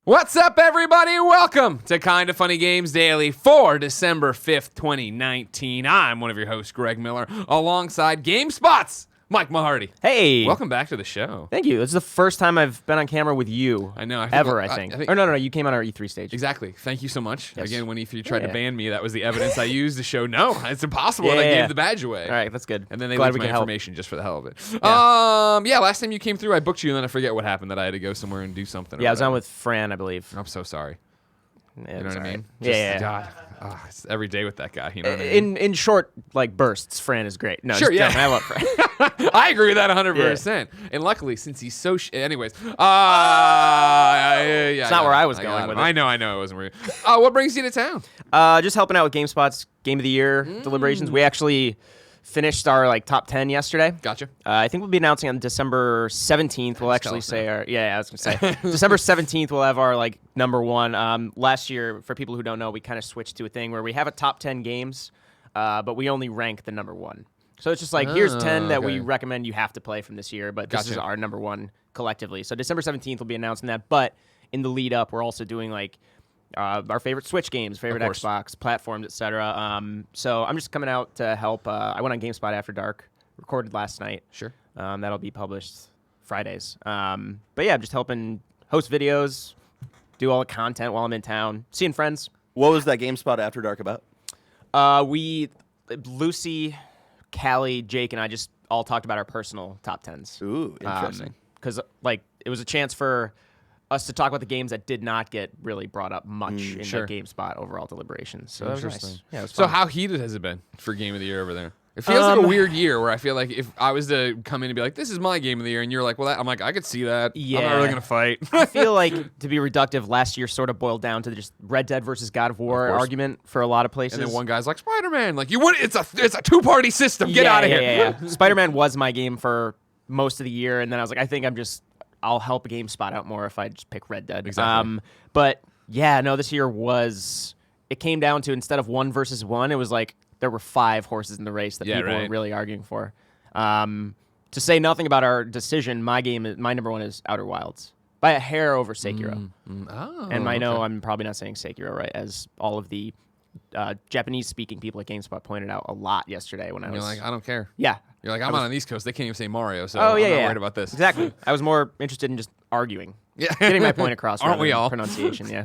What's up, everybody? Welcome to Kinda Funny Games Daily for December 5th, 2019. I'm one of your hosts, Greg Miller, alongside GameSpot's Mike Mahardy. Hey! Welcome back to the show. Thank you. This is the first time I've been on camera with you. I know. I think. Or no, you came on our E3 stage. Exactly. Thank you so much. Yes. Again, when E3 tried to ban me, that was the evidence I used to show, no, it's impossible, and I gave the badge away. All right, that's good. And then they Glad leaked we my could information just for the hell of it. Yeah. Last time you came through, I booked you, and then I forget what happened, that I had to go somewhere and do something. Yeah, I was on with Fran, I believe. I'm so sorry. Yeah, You know what I mean? Yeah. God. It's every day with that guy. You know what I mean? In short, like, bursts, Fran is great. No, Sure, just yeah. I love Fran. I agree with that 100%. And luckily, since he's so... anyways. It's not where I was going with it. I know it wasn't where what brings you to town? Just helping out with GameSpot's Game of the Year deliberations. We actually finished our top 10 yesterday. Gotcha. I think we'll be announcing on December 17th. We'll actually say our... Yeah, I was going to say. December 17th, we'll have our, number one. Last year, for people who don't know, we kind of switched to a thing where we have a top 10 games, but we only rank the number one. So it's just here's 10 that we recommend you have to play from this year, but this is our number one collectively. So December 17th, we'll be announcing that. But in the lead up, we're also doing, our favorite Switch games, favorite Xbox platforms, etc. So I'm just coming out to help. I went on GameSpot After Dark, recorded last night. Sure. That'll be published Fridays. But yeah, I'm just helping host videos, do all the content while I'm in town, seeing friends. What was that GameSpot After Dark about? Lucy, Callie, Jake, and I just all talked about our personal top 10s. Ooh, interesting. Because it was a chance for us to talk about the games that did not get really brought up much in the GameSpot overall deliberations. So that was nice. Yeah, it was fun. So how heated has it been for Game of the Year over there? It feels like a weird year where I feel like if I was to come in and be like, this is my Game of the Year, and you're like, well, I'm like, I could see that. Yeah. I'm not really going to fight. I feel like, to be reductive, last year sort of boiled down to just Red Dead versus God of War argument for a lot of places. And then one guy's like, Spider-Man. Like, it's a two-party system. Get out of here. Yeah. Spider-Man was my game for most of the year, and then I was like, I think I'll help GameSpot out more if I just pick Red Dead. Exactly. But yeah, no, this year it came down to, instead of 1 versus 1, it was there were 5 horses in the race that people were really arguing for. To say nothing about our decision, my number one is Outer Wilds by a hair over Sekiro. And I know I'm probably not saying Sekiro right, as all of the Japanese-speaking people at GameSpot pointed out a lot yesterday when I was... You're like, I don't care. Yeah. You're like, I'm on the East Coast. They can't even say Mario, so I'm not worried about this. Exactly. I was more interested in just arguing. Yeah. Getting my point across. Aren't we all? Pronunciation, yeah.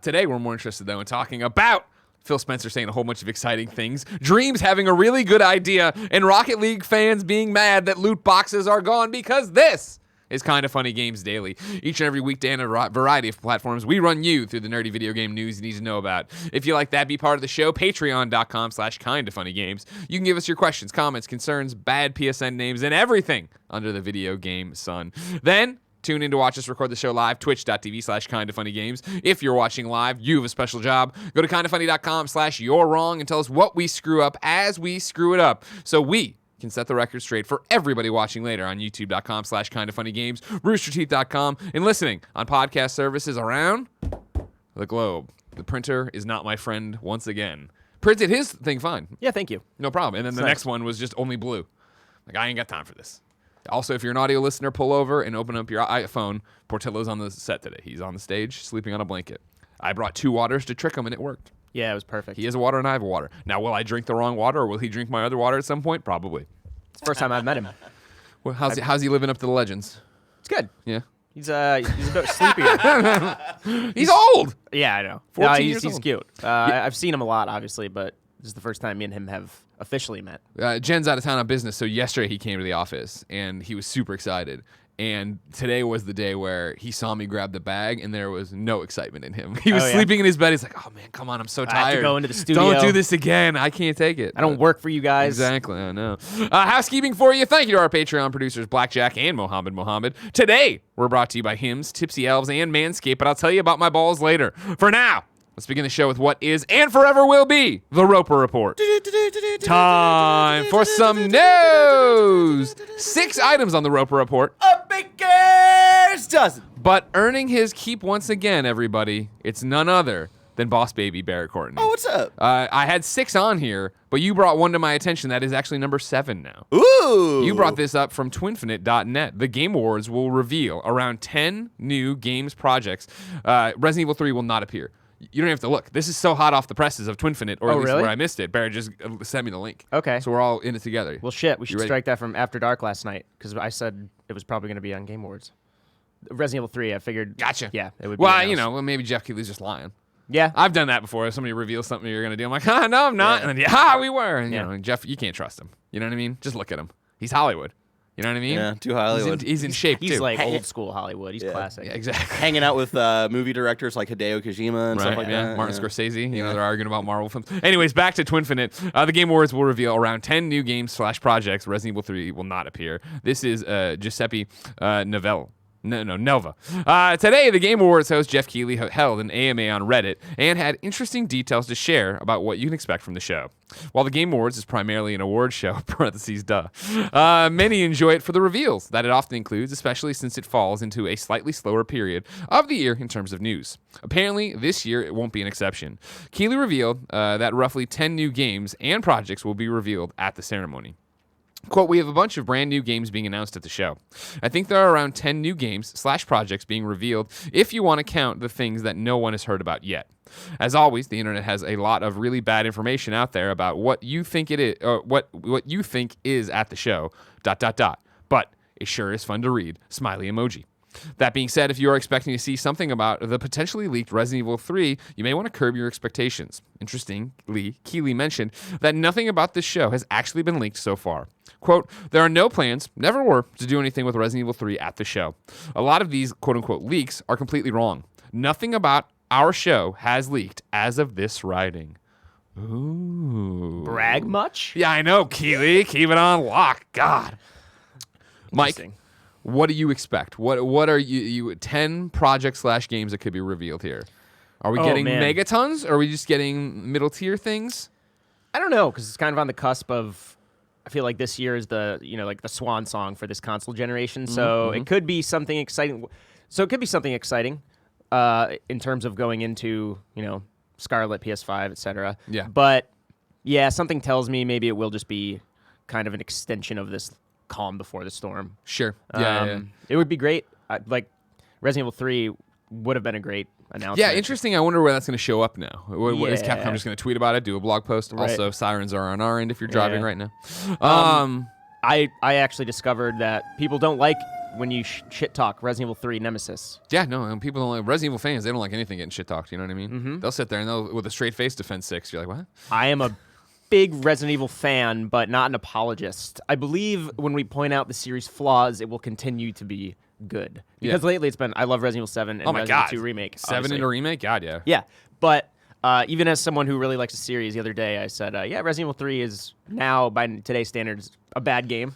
Today, we're more interested, though, in talking about Phil Spencer saying a whole bunch of exciting things, Dreams having a really good idea, and Rocket League fans being mad that loot boxes are gone, because this is Kinda Funny Games Daily. Each and every weekday on a variety of platforms, we run you through the nerdy video game news you need to know about. If you like that, be part of the show, patreon.com/kindafunnygames. You can give us your questions, comments, concerns, bad PSN names, and everything under the video game sun. Then tune in to watch us record the show live, twitch.tv/kindafunnygames. If you're watching live, you have a special job. Go to kindafunny.com/you're wrong and tell us what we screw up as we screw it up, so we can set the record straight for everybody watching later on youtube.com/kindafunnygames, roosterteeth.com, and listening on podcast services around the globe. The printer is not my friend once again. Printed his thing fine. Yeah, thank you. No problem. And then the next one was just only blue. I ain't got time for this. Also, if you're an audio listener, pull over and open up your iPhone. Portillo's on the set today. He's on the stage, sleeping on a blanket. I brought 2 waters to trick him, and it worked. Yeah, it was perfect. He has a water, and I have a water. Now, will I drink the wrong water, or will he drink my other water at some point? Probably. It's the first time I've met him. Well, how's he living up to the legends? It's good. Yeah. He's a bit sleepier. He's old. Yeah, I know. 14 years he's old. Cute. I've seen him a lot, obviously, but this is the first time me and him have officially met. Jen's out of town on business, so yesterday he came to the office, and he was super excited. And today was the day where he saw me grab the bag, and there was no excitement in him. He was sleeping in his bed. He's like, oh, man, come on, I'm so tired. I have to go into the studio. Don't do this again. I can't take it. I don't work for you guys. Exactly, I know. Housekeeping for you. Thank you to our Patreon producers, Blackjack and Mohammed. Today, we're brought to you by Hims, Tipsy Elves, and Manscaped, but I'll tell you about my balls later. For now, let's begin the show with what is and forever will be the Roper Report. Time for some news. 6 items on the Roper Report. A baker's dozen. But earning his keep once again, everybody, it's none other than Boss Baby Barrett Courtney. Oh, what's up? I had 6 on here, but you brought one to my attention that is actually number 7 now. Ooh. You brought this up from twinfinite.net. The Game Awards will reveal around 10 new games projects. Resident Evil 3 will not appear. You don't have to look. This is so hot off the presses of Twinfinite, or at least really? where I missed it. Barrett just sent me the link. Okay. So we're all in it together. Well, shit, we should ready? strike that from After Dark last night because I said it was probably going to be on Game Awards. Resident Evil 3, I figured. Gotcha. Yeah, it would be. Well, announced. maybe Jeff Keighley's just lying. Yeah. I've done that before. If somebody reveals something you're going to do, I'm like, no, I'm not. Yeah. And then, we were. And, Yeah. Jeff, you can't trust him. You know what I mean? Just look at him. He's Hollywood. You know what I mean? Yeah, too Hollywood. He's in shape, He's too. like old school Hollywood. He's classic. Yeah, exactly. Hanging out with movie directors like Hideo Kojima and stuff like that. Martin Scorsese. They're arguing about Marvel films. Anyways, back to Twinfinite. The Game Awards will reveal around 10 new games / projects. Resident Evil 3 will not appear. This is Giuseppe Nelva. Today, the Game Awards host Jeff Keighley held an AMA on Reddit and had interesting details to share about what you can expect from the show. While the Game Awards is primarily an award show, many enjoy it for the reveals that it often includes, especially since it falls into a slightly slower period of the year in terms of news. Apparently, this year it won't be an exception. Keighley revealed that roughly 10 new games and projects will be revealed at the ceremony. Quote, we have a bunch of brand new games being announced at the show. I think there are around 10 new games / projects being revealed if you want to count the things that no one has heard about yet. As always, the internet has a lot of really bad information out there about what you think it is, or what you think is at the show, ... But it sure is fun to read. Smiley emoji. That being said, if you are expecting to see something about the potentially leaked Resident Evil 3, you may want to curb your expectations. Interestingly, Keighley mentioned that nothing about this show has actually been leaked so far. Quote, there are no plans, never were, to do anything with Resident Evil 3 at the show. A lot of these quote-unquote leaks are completely wrong. Nothing about our show has leaked as of this writing. Ooh. Brag much? Yeah, I know, Keighley. Keep it on lock. God. Mike, what do you expect? What are you 10 projects / games that could be revealed here? Are we getting megatons, or are we just getting middle tier things? I don't know, because it's kind of on the cusp of. I feel like this year is the the swan song for this console generation. So it could be something exciting. So it could be something exciting in terms of going into Scarlett, PS5, etc. Yeah. But yeah, something tells me maybe it will just be kind of an extension of this calm before the storm. Sure. Yeah. It would be great. Like Resident Evil 3 would have been a great announcement. Yeah, interesting. I wonder where that's going to show up now. Is Capcom Yeah. just going to tweet about it, do a blog post? Right. Also, sirens are on our end if you're driving Yeah. right now. I actually discovered that people don't like when you shit talk Resident Evil 3 Nemesis. Yeah, no, people don't like Resident Evil fans. They don't like anything getting shit talked. You know what I mean? Mm-hmm. They'll sit there and they'll with a straight face defend 6. You're like, what? I am a big Resident Evil fan, but not an apologist. I believe when we point out the series' flaws, it will continue to be good. Because lately it's been, I love Resident Evil 7 and Resident Evil 2 Remake. 7 obviously. in a remake? God, yeah. Yeah, but even as someone who really likes the series, the other day I said, Resident Evil 3 is now, by today's standards, a bad game.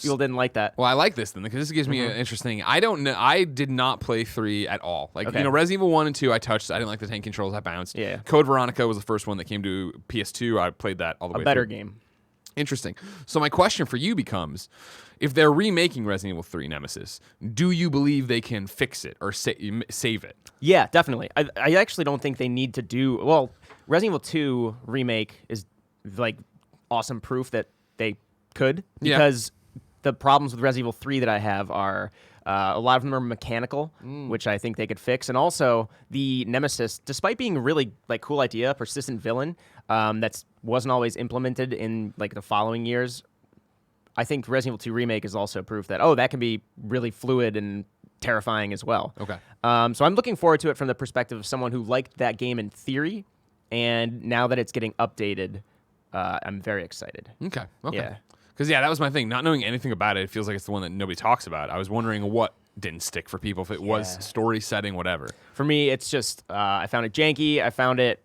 People didn't like that. Well, I like this then because this gives me an interesting. I don't know. I did not play 3 at all. Like Okay. Resident Evil 1 and 2, I touched. I didn't like the tank controls. I bounced. Yeah. Code Veronica was the first one that came to PS2. I played that all the way. A better through. game. Interesting. So my question for you becomes, if they're remaking Resident Evil 3 Nemesis, do you believe they can fix it or save it? Yeah, definitely. I actually don't think they need to do... Well, Resident Evil 2 Remake is like awesome proof that they could. Yeah. Because the problems with Resident Evil 3 that I have are... a lot of them are mechanical, which I think they could fix. And also, the Nemesis, despite being a really cool idea, persistent villain, that wasn't always implemented in the following years, I think Resident Evil 2 Remake is also proof that, that can be really fluid and terrifying as well. Okay. So I'm looking forward to it from the perspective of someone who liked that game in theory, and now that it's getting updated, I'm very excited. Okay. Yeah. Because, that was my thing. Not knowing anything about it, it feels like it's the one that nobody talks about. I was wondering what didn't stick for people, if it was story setting, whatever. For me, it's just, I found it janky. I found it...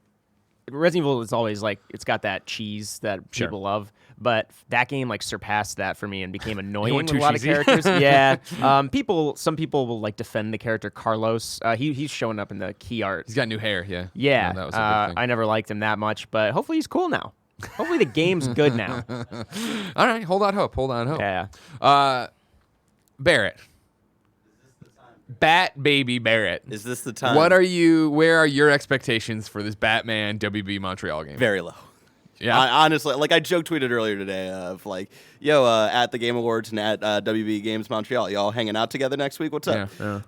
Resident Evil is always it's got that cheese that people love, but that game surpassed that for me and became annoying with a lot of characters. Yeah. Some people will defend the character Carlos. He's showing up in the key art. He's got new hair, yeah. Yeah. That was a big thing. I never liked him that much, but hopefully he's cool now. Hopefully the game's good now. All right, hold on hope. Yeah. Barrett. Bat Baby Barrett. Is this the time? Where are your expectations for this Batman WB Montreal game? Very low. Yeah. Honestly, like I joke tweeted earlier today of like, yo, at the Game Awards and at WB Games Montreal, y'all hanging out together next week? What's up? Yeah.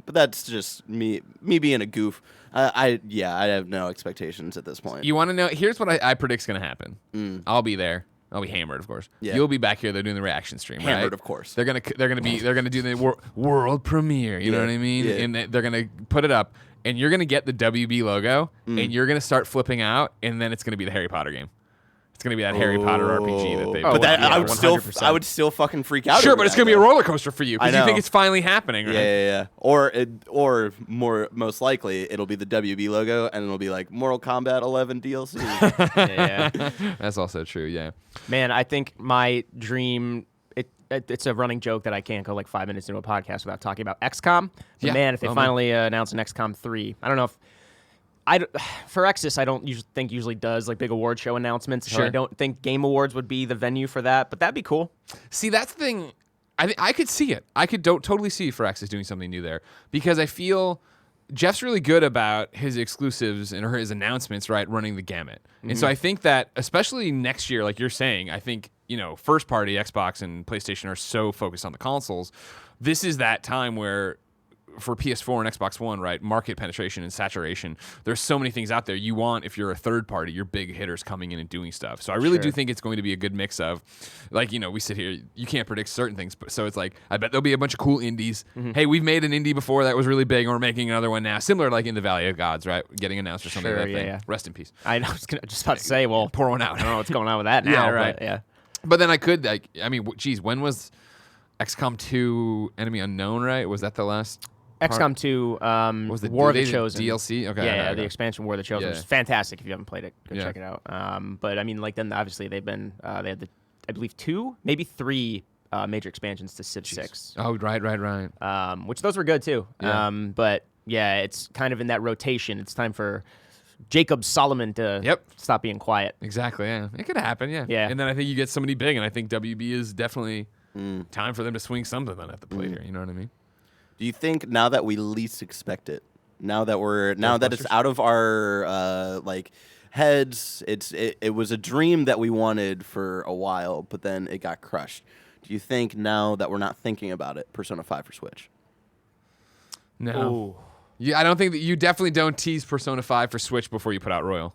But that's just me being a goof. I have no expectations at this point. You want to know? Here's what I predict's going to happen. I'll be there. I'll be hammered, of course. Yeah. You'll be back here. They're doing the reaction stream, right? Hammered, of course. They're gonna do the world premiere. You know what I mean? Yeah. And they're gonna put it up, and you're gonna get the WB logo, and you're gonna start flipping out, and then it's gonna be the Harry Potter game. It's gonna be that Harry Potter RPG that they. Oh, But that, yeah, I would still fucking freak out. Sure, over but it's that, gonna be a though. roller coaster for you because I you think know. it's finally happening, right? Yeah. Or most likely it'll be the WB logo and it'll be like Mortal Kombat 11 DLC. Yeah. That's also true. Yeah. Man, I think my dream. It's a running joke that I can't go like 5 minutes into a podcast without talking about XCOM. But Yeah. man, if they Oh, finally announce an XCOM 3, I don't know if. For X's, I don't usually does like big award show announcements. So Sure. I don't think Game Awards would be the venue for that, but that'd be cool. See, that's the thing. I could see it. I could totally see Firaxis doing something new there because I feel Jeff's really good about his exclusives and his announcements, right, running the gamut. And so I think that, especially next year, like you're saying, I think, first party Xbox and PlayStation are so focused on the consoles. This is that time where for PS4 and Xbox One, right, market penetration and saturation, there's so many things out there you want if you're a third party, your big hitters coming in and doing stuff. So I really do think it's going to be a good mix of, like, we sit here, you can't predict certain things, but so it's like, I bet there'll be a bunch of cool indies. Hey, we've made an indie before that was really big, and we're making another one now, similar like in the Valley of Gods, right, getting announced or something Sure, like that yeah, thing. yeah. Rest in peace. I was just about to say, well, Pour one out. I don't know what's going on with that now. Yeah, right. But, yeah. But then I could, geez, when was XCOM 2 Enemy Unknown, right? Was that the last? XCOM 2, Was the War of the they- Chosen. DLC? Okay. Yeah, okay. the expansion War of the Chosen, which is fantastic. If you haven't played it, go Yeah. check it out. But I mean, like then obviously they've been they had I believe 2, maybe 3 major expansions to Civ 6. Oh, right. Which those were good too. Yeah. But yeah, it's kind of in that rotation. It's time for Jacob Solomon to stop being quiet. Exactly, yeah. It could happen, yeah. Yeah. And then I think you get somebody big, and I think WB is definitely time for them to swing something at the plate here. You know what I mean? Do you think now that we least expect it, now that it's out of our heads, it was a dream that we wanted for a while, but then it got crushed. Do you think now that we're not thinking about it, Persona 5 for Switch? No. Ooh. Yeah, I don't think that you definitely don't tease Persona 5 for Switch before you put out Royal.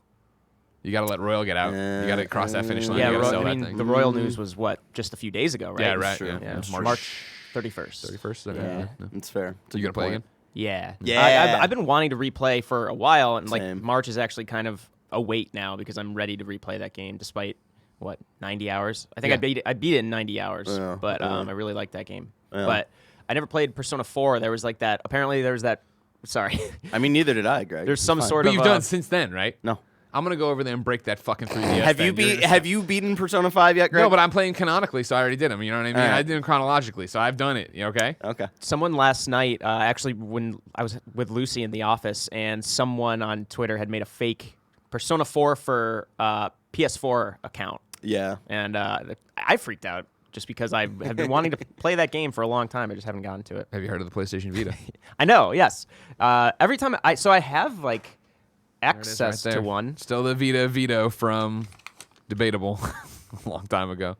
You got to let Royal get out. You got to cross that finish line. Yeah, You gotta sell I that mean, thing. the Royal news was just a few days ago, right? Yeah, right. True. Yeah. March 31st. 31st? Okay. Yeah. Yeah. It's fair. It's a You good going to play point. again? Yeah. Yeah. I've been wanting to replay for a while, and like Same. March is actually kind of a wait now because I'm ready to replay that game despite 90 hours. I think Yeah. I beat it in 90 hours, Yeah, but yeah. I really liked that game. Yeah. But I never played Persona 4. There was like that. Apparently, there was that. Sorry. I mean, neither did I, Greg. There's It's some fine. sort But of. you've done since then, right? No. I'm going to go over there and break that fucking 3DS Have you beaten Persona 5 yet, Greg? No, but I'm playing canonically, so I already did them. You know what I mean? All right. I did them chronologically, so I've done it. You okay? Okay. Someone last night, actually, when I was with Lucy in the office, and someone on Twitter had made a fake Persona 4 for PS4 account. Yeah. And I freaked out just because I have been wanting to play that game for a long time. I just haven't gotten to it. Have you heard of the PlayStation Vita? I know, yes. Every time I have like There it is access right to there. one. Still the Vito from Debatable a long time ago.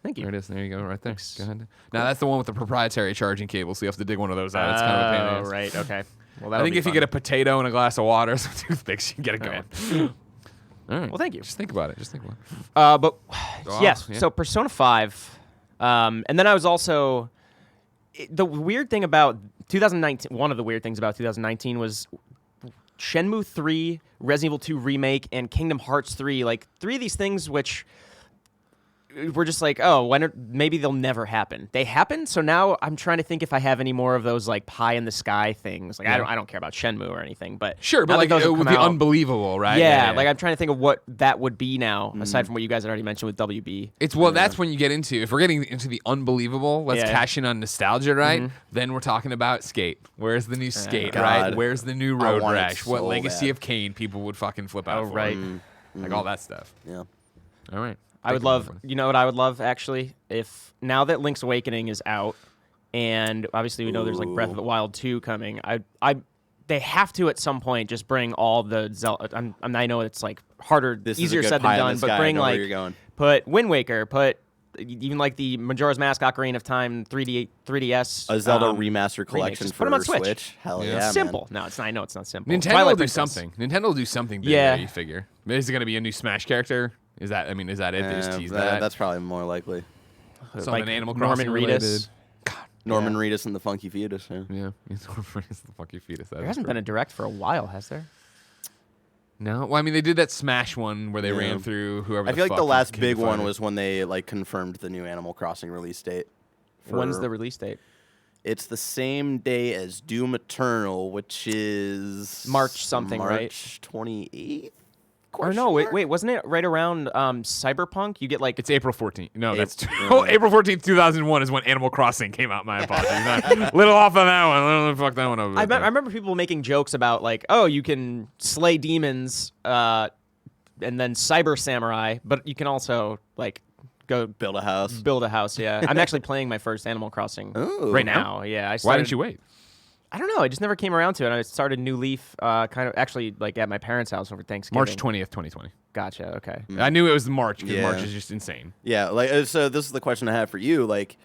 Thank you. There it is. There you go, right there. Go ahead. Now that's the one with the proprietary charging cable, so you have to dig one of those out. It's kind of a pain in the ass. Right. Okay. Well, I think if you get a potato and a glass of water, some toothpicks, you can get it going. Okay. All right. Well, thank you. Just think about it. Just think about it. But yes. yeah. So Persona 5, and then I was also the weird thing about 2019. One of the weird things about 2019 was Shenmue 3, Resident Evil 2 remake, and Kingdom Hearts 3. Like 3 of these things which we're just like, oh, maybe they'll never happen. They happen, so now I'm trying to think if I have any more of those like pie in the sky things. Like I don't care about Shenmue or anything, but Sure, but now that like those it have would come be out- unbelievable, right? Yeah, like I'm trying to think of what that would be now, aside from what you guys had already mentioned with WB. That's when you get into, if we're getting into the unbelievable, let's Yeah. cash in on nostalgia, right? Then we're talking about Skate. Where's the new Skate, God. right? Where's the new Road want it Rash? What so Legacy bad. of Kane people would fucking flip out Oh, for. right. Like all that stuff. Yeah. All right. I would love, you know what I would love actually? If now that Link's Awakening is out, and obviously we know there's like Breath of the Ooh. Wild 2 coming. They have to at some point just bring all the Zelda. I know it's like harder, This is a easier good said pie than in done, the but sky. I bring know where like you're going. put Wind Waker, put even like the Majora's Mask Ocarina of Time 3DS A Zelda remaster collection just for put 'em on Switch. Hell Yeah. yeah, man. simple. No, it's not. I know it's not simple. Nintendo Twilight will do Princess. something. Nintendo will do something big. Yeah. You figure. Is it going to be a new Smash character? Is that it? They just tease that. That's probably more likely. Something Like Animal Crossing Norman related. Reedus. Norman Reedus and the Funky Fetus. Yeah. Yeah, he's the funky fetus. There hasn't been a direct for a while, has there? No, well, they did that Smash one where they Yeah. ran through whoever. I feel like fuck the last came big to one fight it. was when they like confirmed the new Animal Crossing release date. When's for- the release date? It's the same day as Doom Eternal, which is March something, right? March 28th. Or no, wait, wasn't it right around Cyberpunk? You get like It's April 14th. No, that's April- April 14th, 2001 is when Animal Crossing came out. My apologies. Little off on that one. Little fuck that one over. I remember people making jokes about like, oh, you can slay demons and then cyber samurai, but you can also like go Build a house. build a house. Yeah, I'm actually playing my first Animal Crossing Ooh. Right now? Yeah, I Why started, didn't you wait? I don't know. I just never came around to it. I started New Leaf, kind of actually like at my parents' house over Thanksgiving. March 20th, 2020. Gotcha. Okay. I knew it was March because Yeah. March is just insane. Yeah, like so. This is the question I have for you. Like,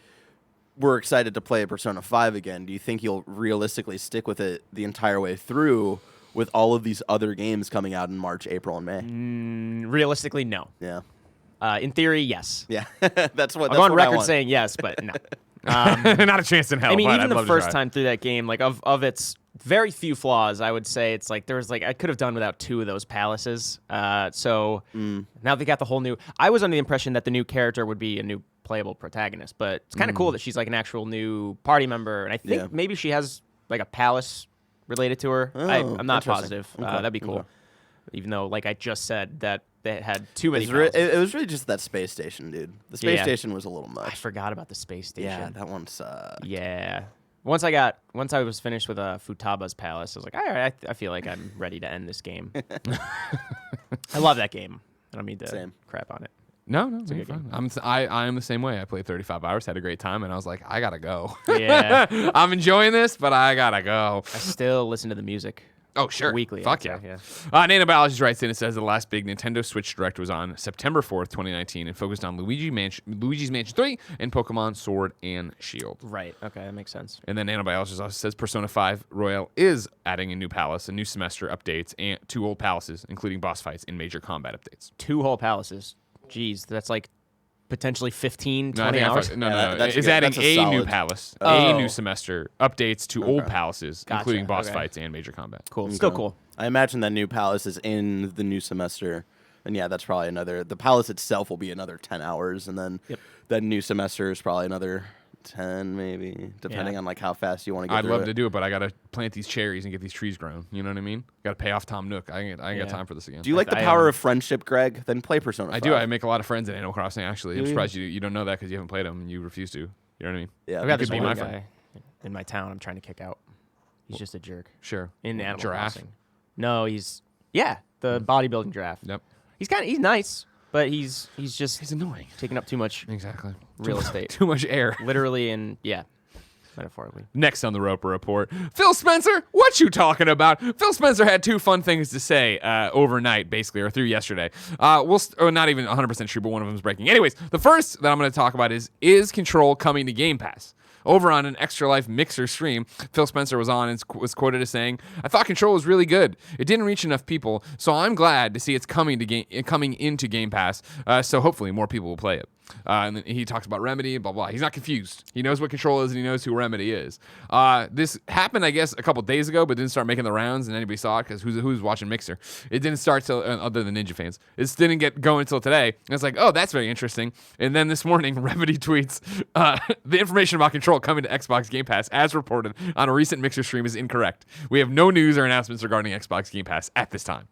we're excited to play Persona 5 again. Do you think you'll realistically stick with it the entire way through, with all of these other games coming out in March, April, and May? Realistically, no. Yeah, In theory, yes. yeah. That's what. I'll go on what I record want. saying yes, but no. Not a chance in hell. I mean, but even I'd the love to first try. time through that game, like of its very few flaws, I would say it's like there was like I could have done without 2 of those palaces. So now they got the whole new. I was under the impression that the new character would be a new playable protagonist, but it's kind of cool that she's like an actual new party member, and I think Yeah. maybe she has like a palace related to her. Oh, I'm not interesting. positive. Okay, That'd be cool. okay. Even though, like I just said, that they had too many. It palaces. was really just that space station, dude. The space Yeah. station was a little I much. forgot about the space station. Yeah, that one sucked. Yeah. Once I was finished with Futaba's Palace, I was like, all right, I feel like I'm ready to end this game. I love that game. I don't mean to Same. crap on it. No, a you're good fine. I'm the same way. I played 35 hours, had a great time, and I was like, I gotta go. Yeah. I'm enjoying this, but I gotta go. I still listen to the music Oh, sure. weekly. Fuck I'd yeah. say, Nano Biologist writes in and says the last big Nintendo Switch Direct was on September 4th, 2019, and focused on Luigi's Mansion 3 and Pokemon Sword and Shield. Right. Okay, that makes sense. And then Nano Biologist also says Persona 5 Royal is adding a new palace, a new semester updates, and 2 old palaces, including boss fights and major combat updates. 2 whole palaces. Jeez, that's like potentially 15, No, I 20 think hours. Yeah, that's It's good. adding That's a a new solid- palace, Oh. a new semester, updates to old palaces, Gotcha, including boss okay. fights and major combat. Cool. Still Okay. cool. I imagine that new palace is in the new semester, and yeah, that's probably another. The palace itself will be another 10 hours, and then Yep. that new semester is probably another 10, maybe, depending Yeah. on like how fast you want to get. I'd through love it. to do it, but I gotta plant these cherries and get these trees grown. You know what I mean? Gotta pay off Tom Nook. I ain't Yeah. got time for this again. Do you like the I, power of friendship, Greg? Then play Persona 5. I do. I make a lot of friends in Animal Crossing. Actually, I'm Do you? surprised you don't know that because you haven't played them and you refuse to. You know what I mean? Yeah, I've got could this be one my guy friend. in my town I'm trying to kick out. He's just a jerk. Sure. In Animal Giraffe. Crossing. No, he's the bodybuilding giraffe. Yep. He's nice, but he's just He's annoying. taking up too much Exactly. real estate. Too much air. Literally and metaphorically. Next on the Roper Report, Phil Spencer, what you talking about? Phil Spencer had 2 fun things to say overnight, basically, or through yesterday. Not even 100% true, but one of them is breaking. Anyways, the first that I'm going to talk about is Control coming to Game Pass? Over on an Extra Life Mixer stream, Phil Spencer was on and was quoted as saying, "I thought Control was really good. It didn't reach enough people, so I'm glad to see it's coming into Game Pass. So hopefully more people will play it." And then he talks about Remedy, blah, blah. He's not confused. He knows what Control is and he knows who Remedy is. This happened, I guess, a couple days ago, but didn't start making the rounds and anybody saw it because who's watching Mixer? It didn't start till, other than Ninja fans. It didn't get going until today. And it's like, oh, that's very interesting. And then this morning, Remedy tweets, the information about Control coming to Xbox Game Pass, as reported on a recent Mixer stream, is incorrect. We have no news or announcements regarding Xbox Game Pass at this time.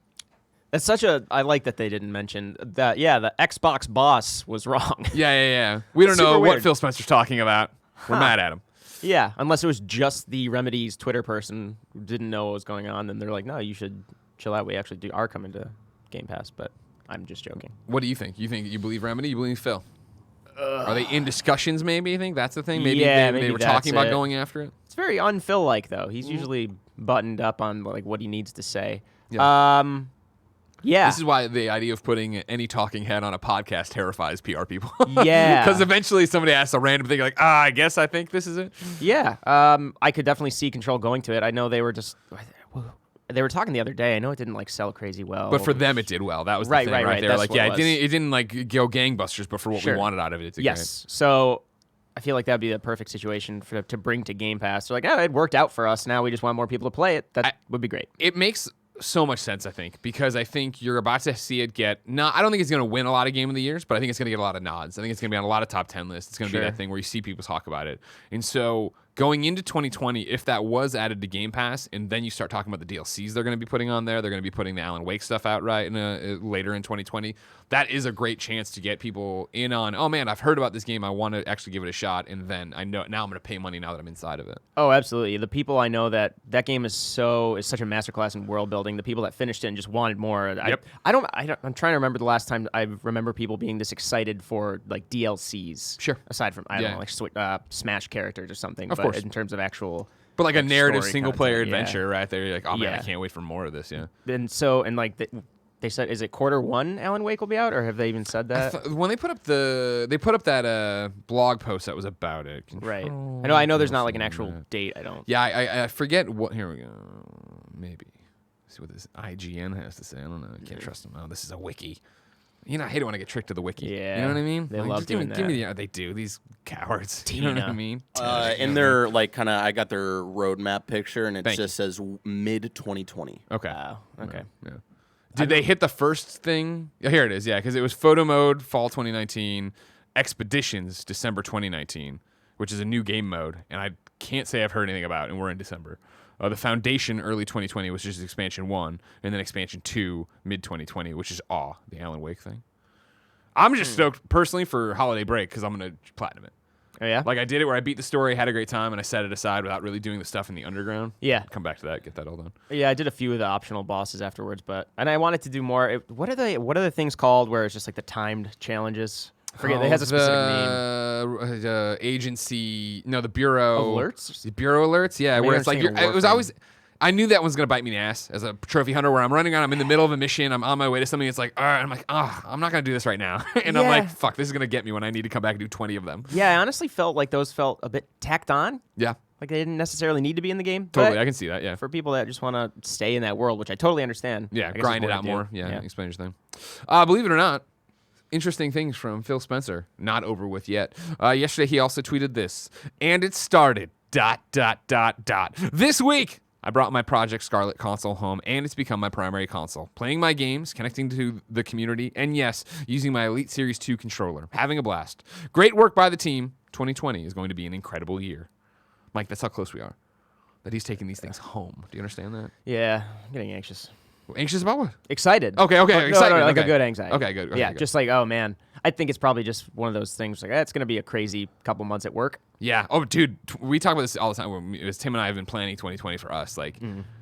That's I like that they didn't mention that. Yeah, the Xbox boss was wrong. Yeah. We don't Super know what weird. Phil Spencer's talking about. We're mad at him. Yeah, unless it was just the Remedy's Twitter person who didn't know what was going on, then they're like, no, you should chill out. We actually are coming to Game Pass, but I'm just joking. What do you think? You believe Remedy? You believe Phil? Are they in discussions? Maybe you think that's the thing. Maybe they were talking about going after it. It's very un-Phil-like though. He's usually buttoned up on like what he needs to say. Yeah. Yeah. This is why the idea of putting any talking head on a podcast terrifies PR people. Yeah. Because eventually somebody asks a random thing like, I guess I think this is it. Yeah. I could definitely see Control going to it. I know they were talking the other day. I know it didn't like sell crazy well. But for them, it did well. That was the thing, right? They were like, it didn't like go gangbusters, but for what we wanted out of it, it did great. So I feel like that'd be the perfect situation to bring to Game Pass. They're like, it worked out for us. Now we just want more people to play it. That would be great. It makes so much sense, I think, because I think you're about to see it get. I don't think it's going to win a lot of Game of the Years, but I think it's going to get a lot of nods. I think it's going to be on a lot of top 10 lists. It's going to be that thing where you see people talk about it. And so going into 2020, if that was added to Game Pass, and then you start talking about the DLCs they're going to be putting on there, they're going to be putting the Alan Wake stuff out later in 2020. That is a great chance to get people in on, oh man, I've heard about this game, I want to actually give it a shot, and then I know now I'm going to pay money now that I'm inside of it. Oh, absolutely. The people I know that game is such a masterclass in world building. The people that finished it and just wanted more. I'm trying to remember the last time I remember people being this excited for like DLCs. Sure. Aside from I don't know, like Smash characters or something. Of course. In terms of actual. But like a narrative single player content, adventure, right there, you're like, oh man, I can't wait for more of this. Yeah. And like they said, is it Q1 Alan Wake will be out, or have they even said that? When they put up that blog post that was about it. Right. I know there's not like an actual date. I don't. Yeah, I forget what. Here we go. Maybe. Let's see what this IGN has to say. I don't know. I can't trust them. Oh, this is a wiki. I hate it when I get tricked to the wiki. Yeah. You know what I mean? They love doing that. They do. These cowards. You know what I mean? In their I got their roadmap picture, and it just says mid 2020. Okay. Wow. Okay. Yeah. Did they hit the first thing? Here it is, yeah, because it was photo mode, fall 2019, Expeditions, December 2019, which is a new game mode, and I can't say I've heard anything about, and we're in December. The Foundation, early 2020, was just expansion 1, and then expansion 2, mid 2020, which is the Alan Wake thing. I'm just stoked, personally, for holiday break, because I'm going to platinum it. Oh, yeah? Like, I did it where I beat the story, had a great time, and I set it aside without really doing the stuff in the underground. Yeah. Come back to that, get that all done. Yeah, I did a few of the optional bosses afterwards, and I wanted to do more. What are the things called where it's just like the timed challenges? I forget. It has a specific name. Agency, the Bureau. Alerts? The Bureau Alerts, yeah, where it's like, it was always... I knew that one's going to bite me in the ass as a trophy hunter where I'm running around, I'm in the middle of a mission, I'm on my way to something, it's like, all right, I'm like, I'm not going to do this right now. And I'm like, fuck, this is going to get me when I need to come back and do 20 of them. Yeah, I honestly felt like those felt a bit tacked on. Yeah. Like they didn't necessarily need to be in the game. Totally, I can see that, yeah. For people that just want to stay in that world, which I totally understand. Yeah, grind it out more. Yeah, explain your thing. Believe it or not, interesting things from Phil Spencer. Not over with yet. Yesterday, he also tweeted this. And it started, ... This week, I brought my Project Scarlett console home, and it's become my primary console. Playing my games, connecting to the community, and yes, using my Elite Series 2 controller. Having a blast. Great work by the team. 2020 is going to be an incredible year. Mike, that's how close we are. That he's taking these things home. Do you understand that? Yeah, I'm getting anxious. Anxious about what? Excited. Okay, excited. Like a good anxiety. Okay, good. Okay, yeah, good. Just like, oh man, I think it's probably just one of those things. Like, it's gonna be a crazy couple months at work. Yeah. Oh, dude, we talk about this all the time. Tim and I have been planning 2020 for us. Like,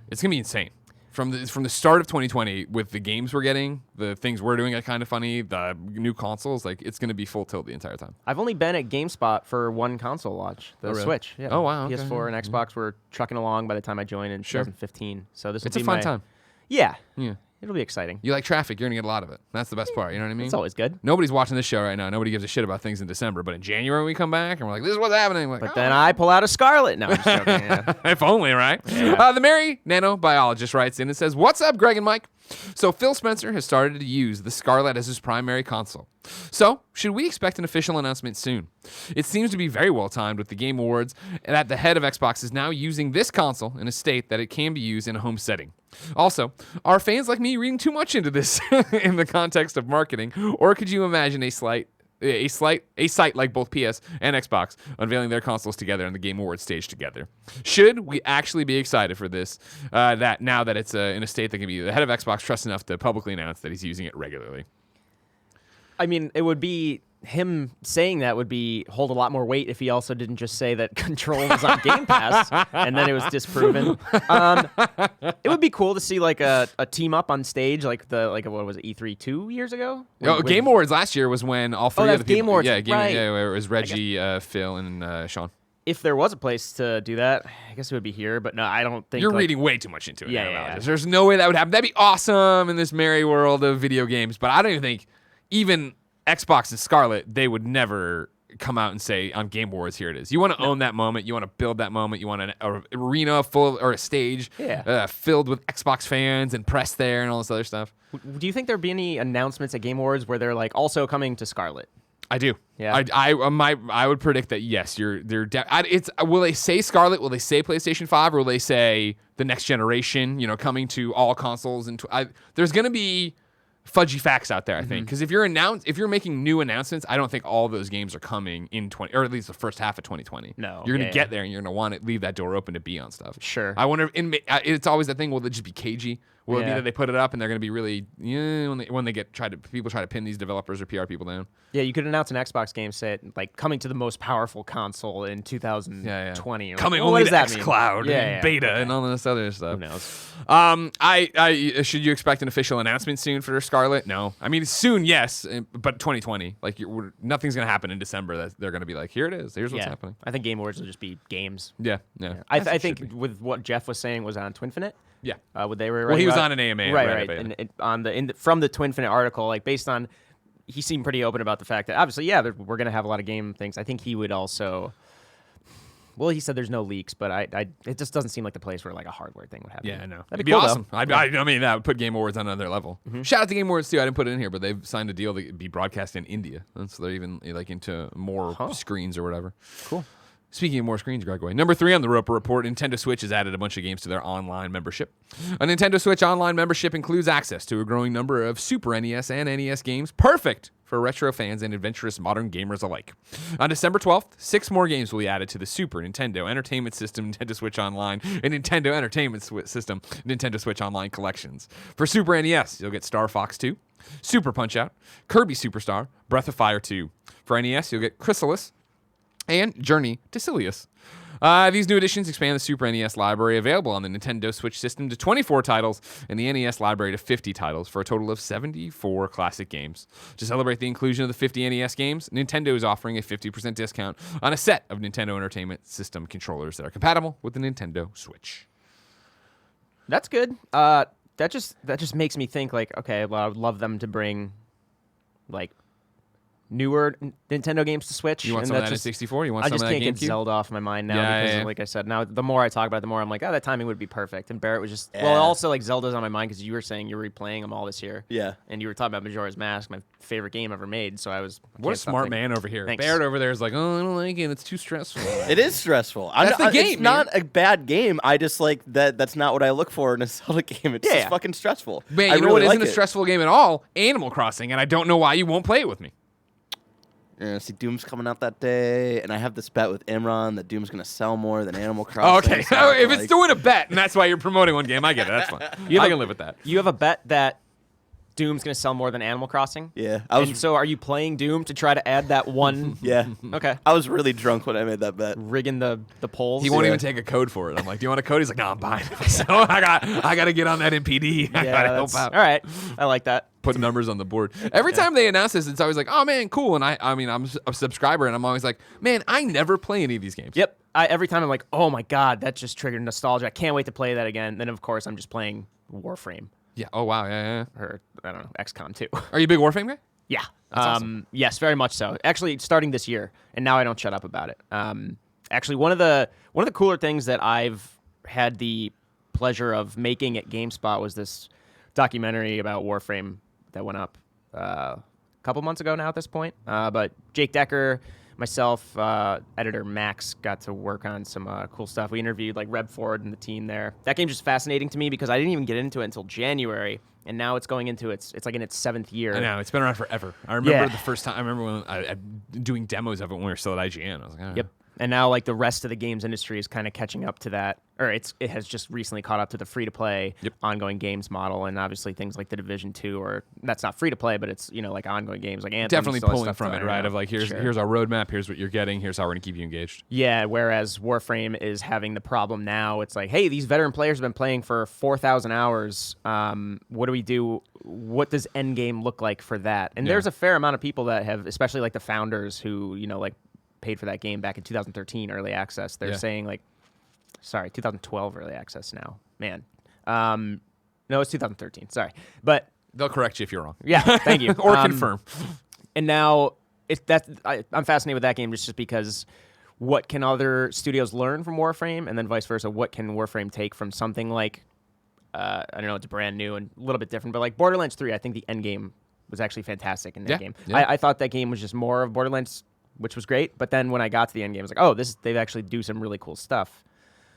it's gonna be insane. From the start of 2020, with the games we're getting, the things we're doing at Kind of Funny, the new consoles, like it's gonna be full tilt the entire time. I've only been at GameSpot for one console launch, the really? Switch. Yeah. Oh wow. PS4 and Xbox were trucking along by the time I joined in 2015. So this it's will a be fun time. Yeah. Yeah. It'll be exciting. You like traffic, you're going to get a lot of it. That's the best part, you know what I mean? It's always good. Nobody's watching this show right now. Nobody gives a shit about things in December. But in January, we come back, and we're like, this is what's happening. We're like, but then I pull out a Scarlett. No, I'm just joking. Yeah. If only, right? Yeah. The Merry Nano Biologist writes in and says, what's up, Greg and Mike? So Phil Spencer has started to use the Scarlett as his primary console. So, should we expect an official announcement soon? It seems to be very well timed with the Game Awards, and that the head of Xbox is now using this console in a state that it can be used in a home setting. Also, are fans like me reading too much into this in the context of marketing, or could you imagine a site like both PS and Xbox unveiling their consoles together on the Game Awards stage together? Should we actually be excited for this? That now that it's in a state that can be the head of Xbox trusts enough to publicly announce that he's using it regularly. I mean, it would be him saying that would hold a lot more weight if he also didn't just say that Control was on Game Pass and then it was disproven. It would be cool to see like a team up on stage like what was it, E3 2 years ago? Game Awards last year was when all three of the people. Game Awards, yeah, right. Where it was Reggie, Phil, and Sean. If there was a place to do that, I guess it would be here. But no, I don't think you're reading way too much into it. Yeah. There's no way that would happen. That'd be awesome in this merry world of video games. But I don't even think even Xbox and Scarlett, they would never come out and say on Game Awards, here it is. You want to own that moment. You want to build that moment. You want an arena full or a stage filled with Xbox fans and press there and all this other stuff. Do you think there'd be any announcements at Game Awards where they're like also coming to Scarlett? I do. Yeah. I would predict that yes. Will they say Scarlett? Will they say PlayStation 5? Or will they say the next generation? Coming to all consoles and there's going to be fudgy facts out there, I think, because if you're making new announcements, I don't think all those games are coming in or at least the first half of 2020. No, you're gonna get there and you're gonna want to leave that door open to be on stuff. Sure. I wonder. It's always that thing. Will it just be cagey? Will it be that they put it up and they're gonna be really when they people try to pin these developers or PR people down? Yeah, you could announce an Xbox game, say it, like coming to the most powerful console in 2020. Yeah. Coming only to xCloud and beta and all this other stuff. Who knows? I should you expect an official announcement soon for Scarlett? No. I mean, soon, yes, but 2020. Like, nothing's going to happen in December that they're going to be like, here it is. Here's what's happening. I think Game Awards will just be games. Yeah. I think with what Jeff was saying was on Twinfinite. Yeah. Would they were well, he was on an AMA. Right. And from the Twinfinite article, like based on, he seemed pretty open about the fact that obviously, we're going to have a lot of game things. I think he would also. Well, he said there's no leaks, but it just doesn't seem like the place where like a hardware thing would happen. Yeah, I know. That'd be cool, awesome. I mean, that would put Game Awards on another level. Shout out to Game Awards too. I didn't put it in here, but they've signed a deal to be broadcast in India, and so they're even like into more screens or whatever. Cool. Speaking of more screens, Gregory. Number 3 on the Roper Report, Nintendo Switch has added a bunch of games to their online membership. A Nintendo Switch online membership includes access to a growing number of Super NES and NES games, perfect for retro fans and adventurous modern gamers alike. On December 12th, 6 more games will be added to the Super Nintendo Entertainment System Nintendo Switch Online and Nintendo Entertainment System Nintendo Switch Online collections. For Super NES, you'll get Star Fox 2, Super Punch-Out, Kirby Superstar, Breath of Fire 2. For NES, you'll get Chrysalis, and Journey to Silius. These new additions expand the Super NES library available on the Nintendo Switch system to 24 titles and the NES library to 50 titles for a total of 74 classic games. To celebrate the inclusion of the 50 NES games, Nintendo is offering a 50% discount on a set of Nintendo Entertainment System controllers that are compatible with the Nintendo Switch. That's good. That just makes me think like, okay, well, I would love them to bring like newer Nintendo games to Switch. You want some of that in 64? You want some of that GameCube? I just can't get Zelda off my mind now because, like I said, now the more I talk about it, the more I'm like, that timing would be perfect. And Barrett was just well, also like Zelda's on my mind because you were saying you were replaying them all this year. Yeah. And you were talking about Majora's Mask, my favorite game ever made. So I was. What a smart man over here. Thanks. Barrett over there is like, oh, I don't like it. It's too stressful. It is stressful. That's the game. It's not a bad game. I just like that. That's not what I look for in a Zelda game. It's just fucking stressful. Man, you know what isn't a stressful game at all? Animal Crossing, and I don't know why you won't play it with me. See, Doom's coming out that day, and I have this bet with Imran that Doom's going to sell more than Animal Crossing. Okay, so if it's doing a bet, and that's why you're promoting one game, I get it. That's fine. I can live with that. You have a bet that Doom's going to sell more than Animal Crossing? Yeah. And so are you playing Doom to try to add that one? Yeah. Okay. I was really drunk when I made that bet. Rigging the polls? He won't even take a code for it. I'm like, do you want a code? He's like, no, I'm buying it. So I got to get on that MPD. I got to help out. All right. I like that. Put numbers on the board. Every time they announce this, it's always like, oh, man, cool. And I mean, I'm a subscriber, and I'm always like, man, I never play any of these games. Yep. Every time I'm like, oh, my God, that just triggered nostalgia. I can't wait to play that again. Then, of course, I'm just playing Warframe. Yeah. Oh, wow. Yeah. Or, I don't know, XCOM 2. Are you a big Warframe guy? Yeah. That's awesome. Yes, very much so. Actually, starting this year, and now I don't shut up about it. Actually, one of the cooler things that I've had the pleasure of making at GameSpot was this documentary about Warframe that went up a couple months ago now at this point. But Jake Decker, myself, editor Max got to work on some cool stuff. We interviewed like Reb Ford and the team there. That game's just fascinating to me because I didn't even get into it until January, and now it's going into it's like in its 7th year. I know, it's been around forever. I remember the first time. I remember when I doing demos of it when we were still at IGN. I was like, oh. Yep. And now like the rest of the games industry is kind of catching up to that it has just recently caught up to the free-to-play ongoing games model, and obviously things like the Division 2, or that's not free-to-play, but it's, like ongoing games like Anthem. Definitely pulling from it, right? Of like, here's our roadmap, here's what you're getting, here's how we're going to keep you engaged. Yeah, whereas Warframe is having the problem now. It's like, hey, these veteran players have been playing for 4,000 hours. What do we do? What does endgame look like for that? And there's a fair amount of people that have, especially like the founders who, like paid for that game back in 2013 early access. They're saying like, sorry, 2012 early access now. Man. No, it's 2013. Sorry. But they'll correct you if you're wrong. Yeah, thank you. Or confirm. And now I'm fascinated with that game just because what can other studios learn from Warframe, and then vice versa, what can Warframe take from something like, I don't know, it's brand new and a little bit different, but like Borderlands 3, I think the end game was actually fantastic in that game. Yeah. I thought that game was just more of Borderlands, which was great, but then when I got to the end game, I was like, oh, they actually do some really cool stuff.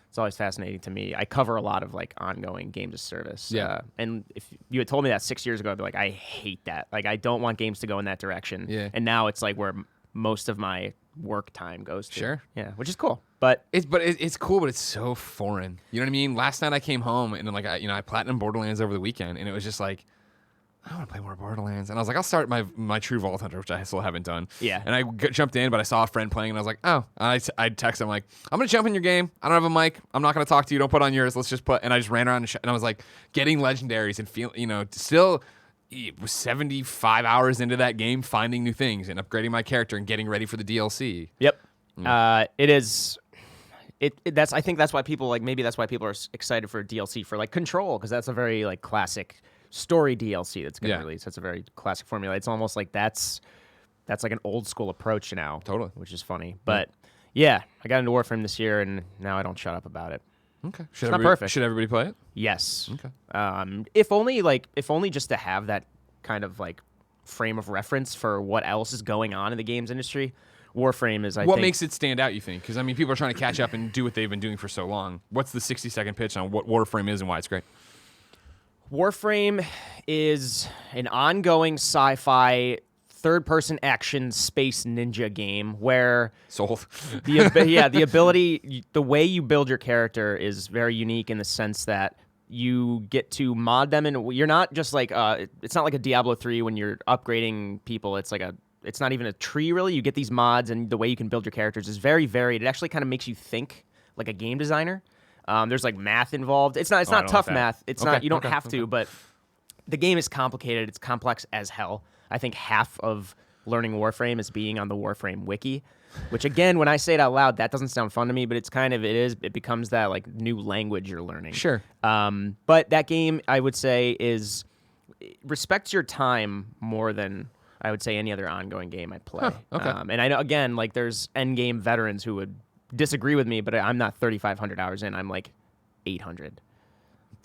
It's always fascinating to me. I cover a lot of like ongoing games of service. Yeah. And if you had told me that 6 years ago, I'd be like, I hate that. Like, I don't want games to go in that direction. Yeah. And now it's like where most of my work time goes to. Sure. Yeah, which is cool. But it's cool, but it's so foreign. You know what I mean? Last night I came home and like I platinumed Borderlands over the weekend, and it was just like, I want to play more Borderlands. And I was like, I'll start my True Vault Hunter, which I still haven't done. Yeah. And I jumped in, but I saw a friend playing, and I was like, oh. And I text him, like, I'm going to jump in your game. I don't have a mic. I'm not going to talk to you. Don't put on yours. Let's just put. And I just ran around, and I was like, getting legendaries and feel, still 75 hours into that game, finding new things and upgrading my character and getting ready for the DLC. Yep. It is. I think that's why people are excited for DLC for like Control, because that's a very like classic story DLC that's going to release. That's a very classic formula. It's almost like that's like an old school approach now. Totally. Which is funny. But I got into Warframe this year, and now I don't shut up about it. Okay. It's not perfect. Should everybody play it? Yes. Okay. If only just to have that kind of like frame of reference for what else is going on in the games industry. Warframe is, I think. What makes it stand out, you think? Because, I mean, people are trying to catch up and do what they've been doing for so long. What's the 60-second pitch on what Warframe is and why it's great? Warframe is an ongoing sci-fi third-person action space ninja game where Sold. the ability, the way you build your character is very unique in the sense that you get to mod them, and you're not just like it's not like a Diablo 3 when you're upgrading people. It's not even a tree really. You get these mods, and the way you can build your characters is very varied. It actually kind of makes you think like a game designer. There's like math involved. It's not tough math. It's not. You don't have to, but the game is complicated. It's complex as hell. I think half of learning Warframe is being on the Warframe wiki, which again, when I say it out loud, that doesn't sound fun to me, but it becomes that like new language you're learning. Sure. But that game, I would say, respects your time more than I would say any other ongoing game I play. Okay. And I know, again, like there's endgame veterans who would disagree with me, but I'm not 3,500 hours in. I'm like 800.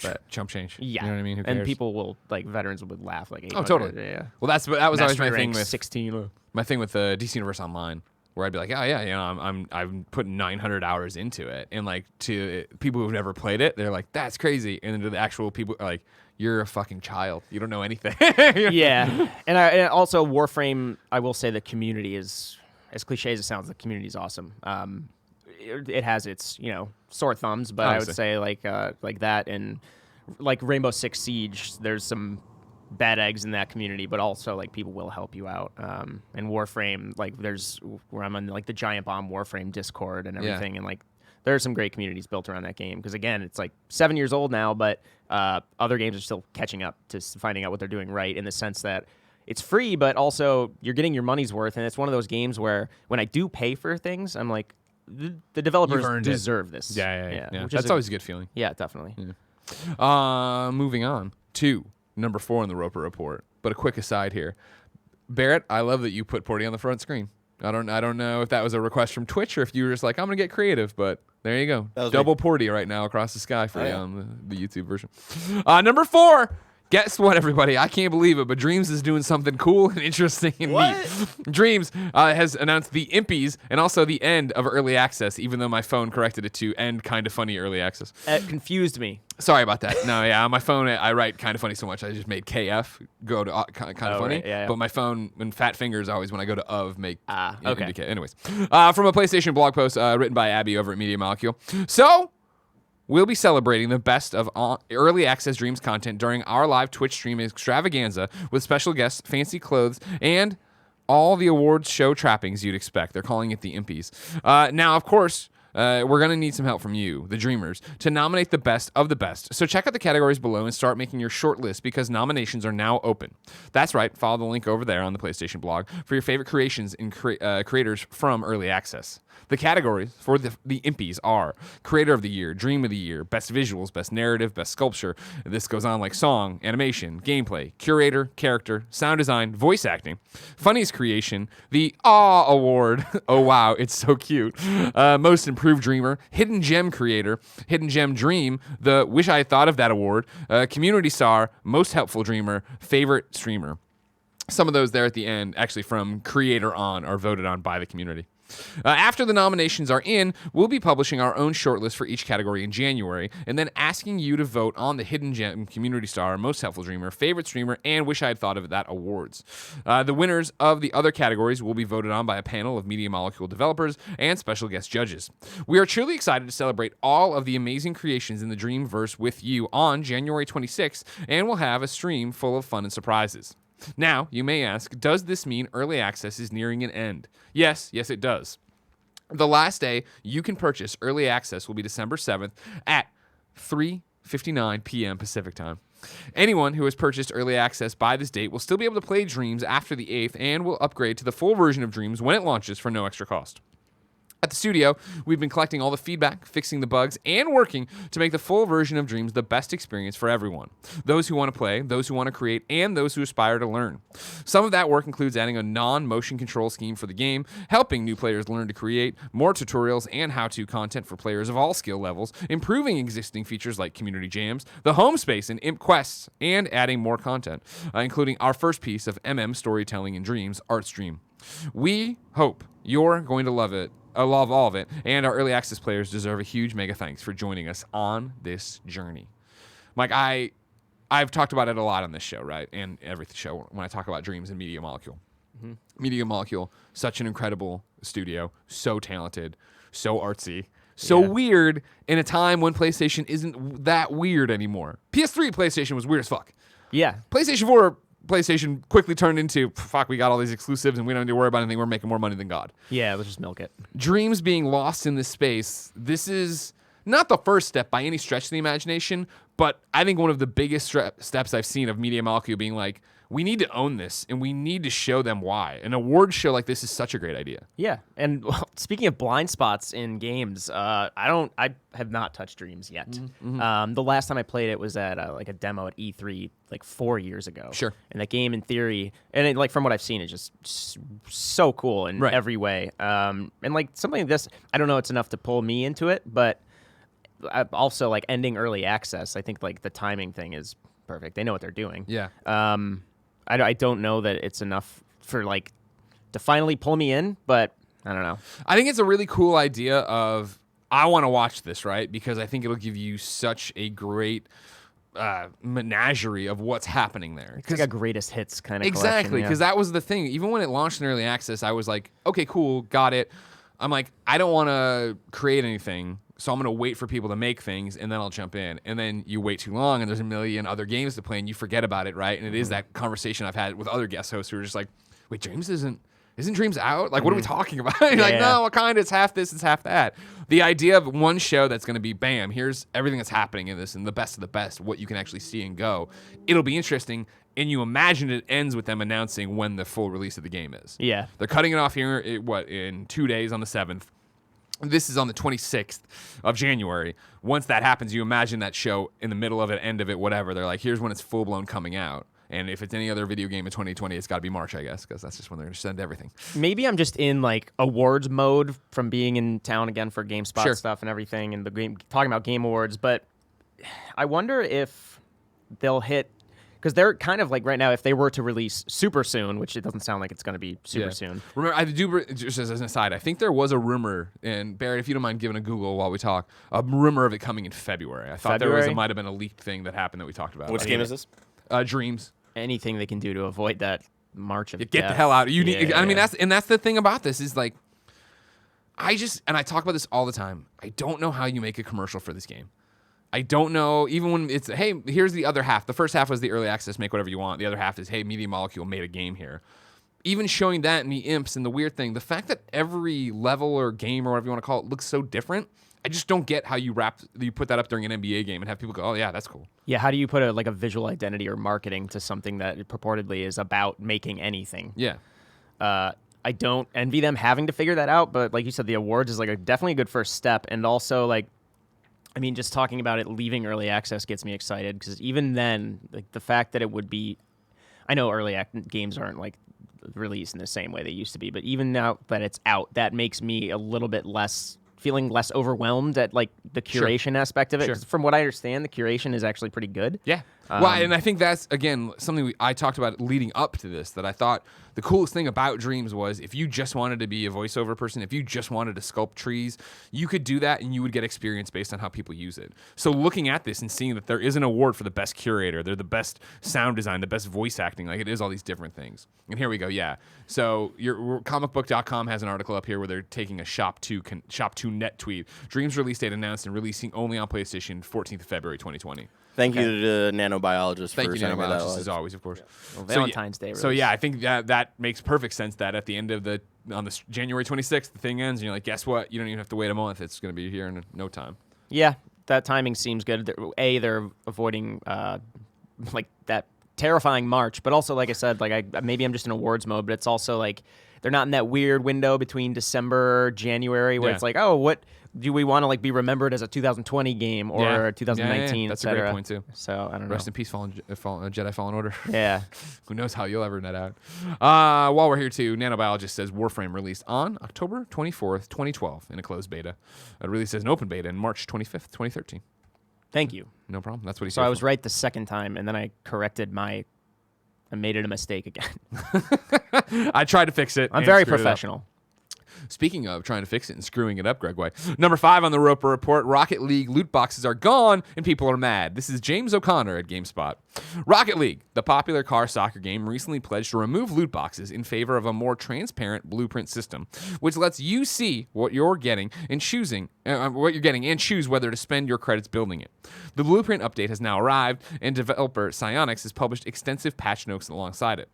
But chump change. Yeah. You know what I mean? Who cares? And people will, like, veterans would laugh like 800. Oh, totally. Yeah. Well, that was always my thing with 16. My thing with DC Universe Online, where I'd be like, oh yeah, I'm putting 900 hours into it, and like to people who've never played it, they're like, that's crazy, and then to the actual people are like, you're a fucking child, you don't know anything. Yeah, and also Warframe, I will say the community is, as cliche as it sounds, the community is awesome. It has its sore thumbs, but obviously. I would say like that, and like Rainbow Six Siege, there's some bad eggs in that community, but also like people will help you out. And Warframe, like there's where I'm on like the Giant Bomb Warframe Discord and everything, and like there are some great communities built around that game, because again, it's like 7 years old now, but other games are still catching up to finding out what they're doing right, in the sense that it's free, but also you're getting your money's worth. And it's one of those games where when I do pay for things, I'm like, the developers deserve this. Yeah. That's always a good feeling. Yeah, definitely. Yeah. Moving on to number 4 in the Roper Report. But a quick aside here, Barrett, I love that you put Porty on the front screen. I don't know if that was a request from Twitch or if you were just like, I'm gonna get creative, but there you go. Double Porty right now across the sky for you on the YouTube version. Number 4. Guess what, everybody? I can't believe it, but Dreams is doing something cool and interesting and neat. Dreams has announced the Impys and also the end of early access, even though my phone corrected it to end kind of funny early access. It confused me. Sorry about that. No, yeah, on my phone I write kind of funny so much I just made KF go to kind of funny. Right, yeah. But my phone and fat fingers always when I go to of make okay. indicate. Anyways, from a PlayStation blog post written by Abby over at Media Molecule. So, we'll be celebrating the best of early access Dreams content during our live Twitch stream extravaganza with special guests, fancy clothes, and all the awards show trappings you'd expect. They're calling it the Impys. Now, of course, we're going to need some help from you, the Dreamers, to nominate the best of the best. So check out the categories below and start making your short list because nominations are now open. That's right. Follow the link over there on the PlayStation blog for your favorite creations and creators from Early Access. The categories for the Impys are Creator of the Year, Dream of the Year, Best Visuals, Best Narrative, Best Sculpture. This goes on like Song, Animation, Gameplay, Curator, Character, Sound Design, Voice Acting, Funniest Creation, the Aw Award. Oh, wow, it's so cute. Most Improved Dreamer, Hidden Gem Creator, Hidden Gem Dream, the Wish I Had Thought of That Award, Community Star, Most Helpful Dreamer, Favorite Streamer. Some of those there at the end, actually from creator on, are voted on by the community. After the nominations are in, we'll be publishing our own shortlist for each category in January, and then asking you to vote on the Hidden Gem, Community Star, Most Helpful Dreamer, Favorite Streamer, and Wish I Had Thought of That awards. The winners of the other categories will be voted on by a panel of Media Molecule developers and special guest judges. We are truly excited to celebrate all of the amazing creations in the Dreamverse with you on January 26th, and we'll have a stream full of fun and surprises. Now, you may ask, does this mean early access is nearing an end? Yes, it does. The last day you can purchase early access will be December 7th at 3:59 p.m. Pacific time. Anyone who has purchased early access by this date will still be able to play Dreams after the 8th and will upgrade to the full version of Dreams when it launches for no extra cost. At the studio, we've been collecting all the feedback, fixing the bugs, and working to make the full version of Dreams the best experience for everyone. Those who want to play, those who want to create, and those who aspire to learn. Some of that work includes adding a non-motion control scheme for the game, helping new players learn to create, more tutorials and how-to content for players of all skill levels, improving existing features like community jams, the home space and Imp quests, and adding more content, including our first piece of storytelling in Dreams, Art Stream. We hope you're going to love it. I love all of it, and our early access players deserve a huge mega thanks for joining us on this journey. Mike, I've talked about it a lot on this show, right? And every show when I talk about Dreams and Media Molecule. Mm-hmm. Media Molecule, such an incredible studio, so talented, so artsy, so weird in a time when PlayStation isn't that weird anymore. PS3 PlayStation was weird as fuck. Yeah. PlayStation 4 PlayStation quickly turned into, fuck, we got all these exclusives and we don't need to worry about anything. We're making more money than God. Yeah, let's just milk it. Dreams being lost in this space, this is not the first step by any stretch of the imagination, but I think one of the biggest steps I've seen of Media Molecule being like, we need to own this and we need to show them why. An award show like this is such a great idea. Yeah, and well, speaking of blind spots in games, I have not touched Dreams yet. Mm-hmm. The last time I played it was at like a demo at E3 like 4 years ago. Sure. And the game, in theory, and it, like from what I've seen, is just so cool in every way. And like something like this, I don't know, it's enough to pull me into it, but also like ending early access, I think like the timing thing is perfect. They know what they're doing. Yeah. I don't know that it's enough for like to finally pull me in, but I don't know. I think it's a really cool idea of I want to watch this, right? Because I think it'll give you such a great menagerie of what's happening there. It's like a greatest hits kind of exactly, because that was the thing. Even when it launched in early access, I was like, okay, cool, got it. I'm like, I don't want to create anything, so I'm going to wait for people to make things, and then I'll jump in. And then you wait too long, and there's a million other games to play, and you forget about it, right? And it is that conversation I've had with other guest hosts who are just like, wait, Dreams isn't Dreams out? Like, what are we talking about? You're like, no, what kind? It's half this, it's half that. The idea of one show that's going to be, bam, here's everything that's happening in this, and the best of the best, what you can actually see and go. It'll be interesting, and you imagine it ends with them announcing when the full release of the game is. Yeah. They're cutting it off here, in 2 days on the 7th. This is on the 26th of January. Once that happens, you imagine that show in the middle of it, end of it, whatever. They're like, here's when it's full-blown coming out. And if it's any other video game in 2020, it's got to be March, I guess, because that's just when they're going to send everything. Maybe I'm just in like awards mode from being in town again for GameSpot stuff and everything, and the game talking about Game Awards. But I wonder if they'll hit, because they're kind of like right now, if they were to release super soon, which it doesn't sound like it's going to be super soon. Remember, I do, just as an aside, I think there was a rumor, and Barrett, if you don't mind giving a Google while we talk, a rumor of it coming in February. I thought there might have been a leaked thing that happened that we talked about. Which game is this? Dreams. Anything they can do to avoid that march of get death. the hell out. You need. I mean, that's the thing about this is like, I talk about this all the time. I don't know how you make a commercial for this game. I don't know, even when it's, hey, here's the other half. The first half was the early access, make whatever you want. The other half is, hey, Media Molecule made a game here. Even showing that in the imps and the weird thing, the fact that every level or game or whatever you want to call it looks so different, I just don't get how you put that up during an NBA game and have people go, oh, yeah, that's cool. Yeah, how do you put a visual identity or marketing to something that purportedly is about making anything? Yeah. I don't envy them having to figure that out, but like you said, the awards is like definitely a good first step. And also, like, I mean, just talking about it leaving early access gets me excited because even then, like the fact that it would be, I know games aren't like released in the same way they used to be, but even now that it's out, that makes me a little bit feeling less overwhelmed at like the curation aspect of it. 'Cause from what I understand, the curation is actually pretty good. Yeah. Well, and I think that's, again, something I talked about leading up to this, that I thought the coolest thing about Dreams was if you just wanted to be a voiceover person, if you just wanted to sculpt trees, you could do that and you would get experience based on how people use it. So looking at this and seeing that there is an award for the best curator, they're the best sound design, the best voice acting, like it is all these different things. And here we go, yeah. So your comicbook.com has an article up here where they're taking a Shop 2 Net tweet. Dreams release date announced and releasing only on PlayStation 14th of February 2020. Thank you to Nano Biologist Thank for you, sending Nano me that Biologist, list. as always, of course. Yeah. Well, Valentine's Day. So yeah, I think that makes perfect sense that at the end of on this January 26th, the thing ends, and you're like, guess what? You don't even have to wait a month. It's going to be here in no time. Yeah, that timing seems good. They're avoiding like that terrifying March, but also, like I said, like maybe I'm just in awards mode, but it's also like they're not in that weird window between December, January, where it's like, oh, what do we want to like be remembered as a 2020 game or a 2019? That's et a cetera. great point too. So I don't know. Rest in peace, Jedi Fallen Order. Yeah. Who knows how you'll ever net out. While we're here too, Nanobiologist says Warframe released on October 24th, 2012 in a closed beta. It released as an open beta in March 25th, 2013. Thank you. No problem. That's what he said. So I was right the second time, and then I corrected I made it a mistake again. I tried to fix it. I'm very professional. Speaking of trying to fix it and screwing it up, Greg White. Number 5 on the Roper Report, Rocket League loot boxes are gone and people are mad. This is James O'Connor at GameSpot. Rocket League, the popular car soccer game, recently pledged to remove loot boxes in favor of a more transparent blueprint system, which lets you see what you're getting and choose whether to spend your credits building it. The blueprint update has now arrived, and developer Psyonix has published extensive patch notes alongside it.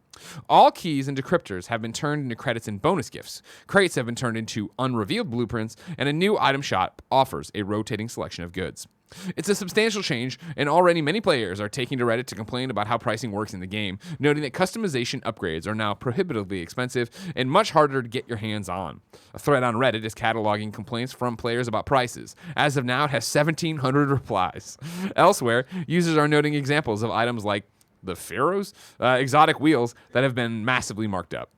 All keys and decryptors have been turned into credits and bonus gifts. Crates have been turned into unrevealed blueprints, and a new item shop offers a rotating selection of goods. It's a substantial change, and already many players are taking to Reddit to complain about how pricing works in the game, noting that customization upgrades are now prohibitively expensive and much harder to get your hands on. A thread on Reddit is cataloging complaints from players about prices. As of now, it has 1,700 replies. Elsewhere, users are noting examples of items like the Pharaoh's exotic wheels that have been massively marked up.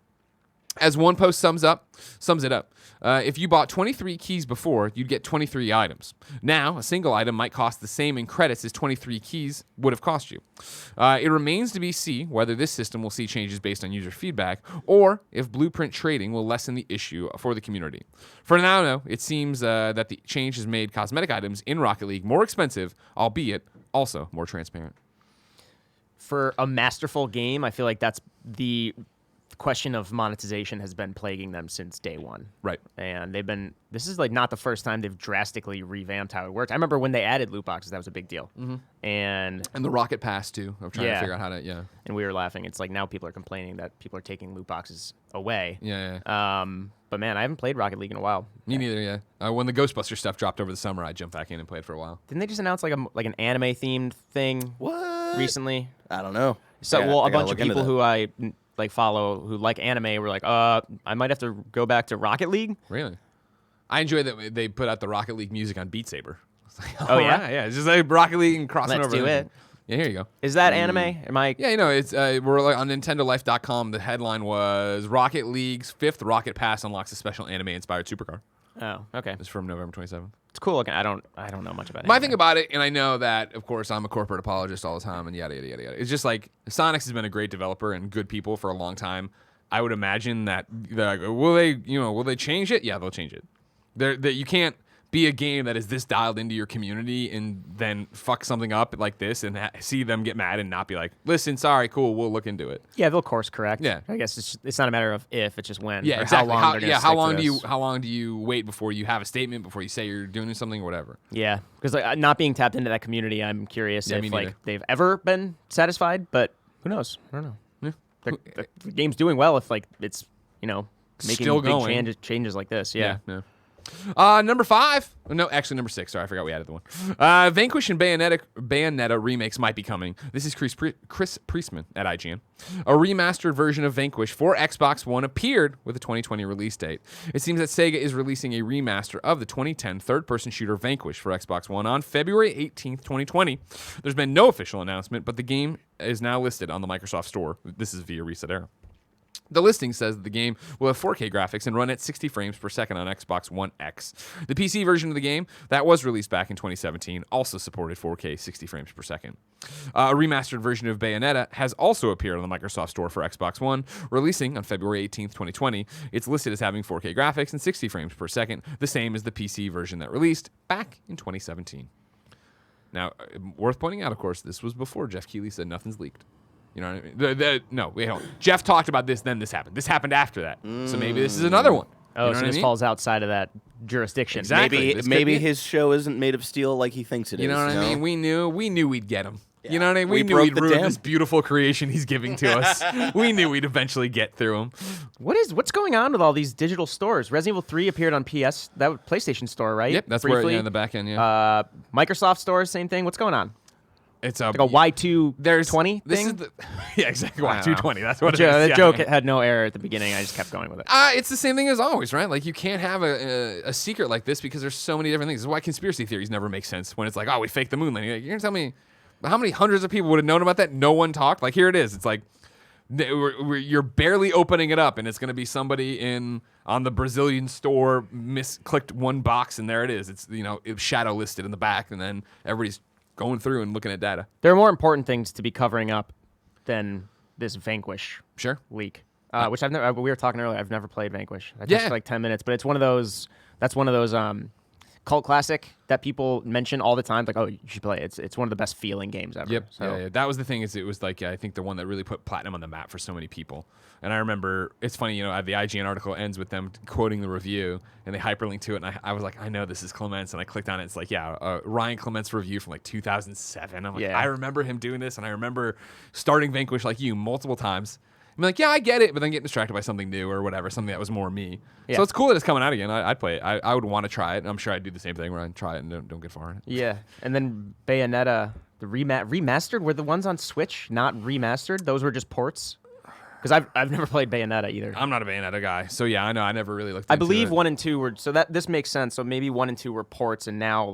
As one post sums it up, if you bought 23 keys before, you'd get 23 items. Now, a single item might cost the same in credits as 23 keys would have cost you. It remains to be seen whether this system will see changes based on user feedback, or if blueprint trading will lessen the issue for the community. For now, though, it seems that the change has made cosmetic items in Rocket League more expensive, albeit also more transparent. For a masterful game, I feel like that's the question of monetization has been plaguing them since day one. Right. And this is like not the first time they've drastically revamped how it worked. I remember when they added loot boxes, that was a big deal. Mm-hmm. And the Rocket Pass too. I'm trying to figure out how to, And we were laughing. It's like now people are complaining that people are taking loot boxes away. Yeah. But man, I haven't played Rocket League in a while. Me neither, yeah. When the Ghostbuster stuff dropped over the summer, I jumped back in and played for a while. Didn't they just announce like an anime themed thing? What? Recently? I don't know. So, a bunch of people who I like follow who like anime were like, I might have to go back to Rocket League. Really? I enjoy that they put out the Rocket League music on Beat Saber. Like, oh yeah, right, yeah. It's just like Rocket League and crossing over. Let's do it. Yeah, here you go. Is that anime? Am I? Yeah, it's we're like on NintendoLife.com. The headline was Rocket League's 5th Rocket Pass unlocks a special anime-inspired supercar. Oh, okay. It's from November 27th. It's cool looking. I don't know much about it. My thing about it, and I know that, of course, I'm a corporate apologist all the time, and yada, yada, yada, yada. It's just like, Sonic has been a great developer and good people for a long time. I would imagine that, will they change it? Yeah, they'll change it. You can't be a game that is this dialed into your community and then fuck something up like this and see them get mad and not be like, listen, sorry, cool, we'll look into it. Yeah, they'll course correct. Yeah. I guess it's not a matter of if, it's just when. Yeah, or exactly. How long they're gonna stick to this. How long do you wait before you have a statement, before you say you're doing something or whatever? Yeah, because not being tapped into that community, I'm curious Yeah, me if neither. they've ever been satisfied, but who knows? I don't know. Yeah. The game's doing well if it's making Still big going. changes like this. Yeah. Number 5. No, actually number 6. Sorry, I forgot we added the one. Vanquish and Bayonetta remakes might be coming. This is Chris Priestman at IGN. A remastered version of Vanquish for Xbox One appeared with a 2020 release date. It seems that Sega is releasing a remaster of the 2010 third-person shooter Vanquish for Xbox One on February 18th, 2020. There's been no official announcement, but the game is now listed on the Microsoft Store. This is via Reset Era. The listing says that the game will have 4K graphics and run at 60 frames per second on Xbox One X. The PC version of the game that was released back in 2017 also supported 4K 60 frames per second. A remastered version of Bayonetta has also appeared on the Microsoft Store for Xbox One, releasing on February 18th, 2020. It's listed as having 4K graphics and 60 frames per second, the same as the PC version that released back in 2017. Now, worth pointing out, of course, this was before Jeff Keighley said nothing's leaked. You know what I mean? No, wait, hold on. Jeff talked about this, then this happened. This happened after that. So maybe this is another one. Oh, You know so what I this mean? falls outside of that jurisdiction. Exactly. This could Maybe be- his show isn't made of steel like he thinks it is. You know what I mean? We knew we'd get him. Yeah. You know what I mean? We We knew broke he'd the ruin dam. this beautiful creation he's giving to us. We knew we'd eventually get through him. What's going on with all these digital stores? Resident Evil 3 appeared on PS, that was PlayStation Store, right? Yep, that's Briefly. where in the back end, yeah. Microsoft Store, same thing. What's going on? It's a Like a Y220 This thing? is the yeah, exactly. I don't know. Y220. That's what it The is. Yeah. joke had no error at the beginning. I just kept going with it. It's the same thing as always, right? Like you can't have a secret like this because there's so many different things. This is why conspiracy theories never make sense. When it's like, oh, we faked the moon landing. You're gonna tell me how many hundreds of people would have known about that? No one talked. Like here it is. It's like you're barely opening it up, and it's gonna be somebody on the Brazilian store misclicked one box, and there it is. It's it's shadow listed in the back, and then everybody's going through and looking at data. There are more important things to be covering up than this Vanquish Sure. leak, which I've never. We were talking earlier. I've never played Vanquish. I Yeah. touched for like 10 minutes, but it's one of those. That's one of those cult classic that people mention all the time. Like, oh, you should play it. It's one of the best feeling games ever. Yep. So Yeah. That was the thing. Is it was like I think the one that really put Platinum on the map for so many people. And I remember it's funny. The IGN article ends with them quoting the review, and they hyperlink to it. And I was like, I know this is Clements, and I clicked on it. It's like, yeah, Ryan Clements review from like 2007. I'm like, Yeah. I remember him doing this, and I remember starting Vanquish like you multiple times. I'm like, yeah, I get it, but then getting distracted by something new or whatever, something that was more me. Yeah. So it's cool that it's coming out again. I'd play it. I would want to try it, and I'm sure I'd do the same thing where I'd try it and don't get far in it. yeah, and then Bayonetta, the remastered were the ones on Switch, not remastered. Those were just ports. Because I've never played Bayonetta either. I'm not a Bayonetta guy, so yeah, I know. I never really looked. I into believe it. 1 and 2 were this makes sense. So maybe 1 and 2 were ports, and now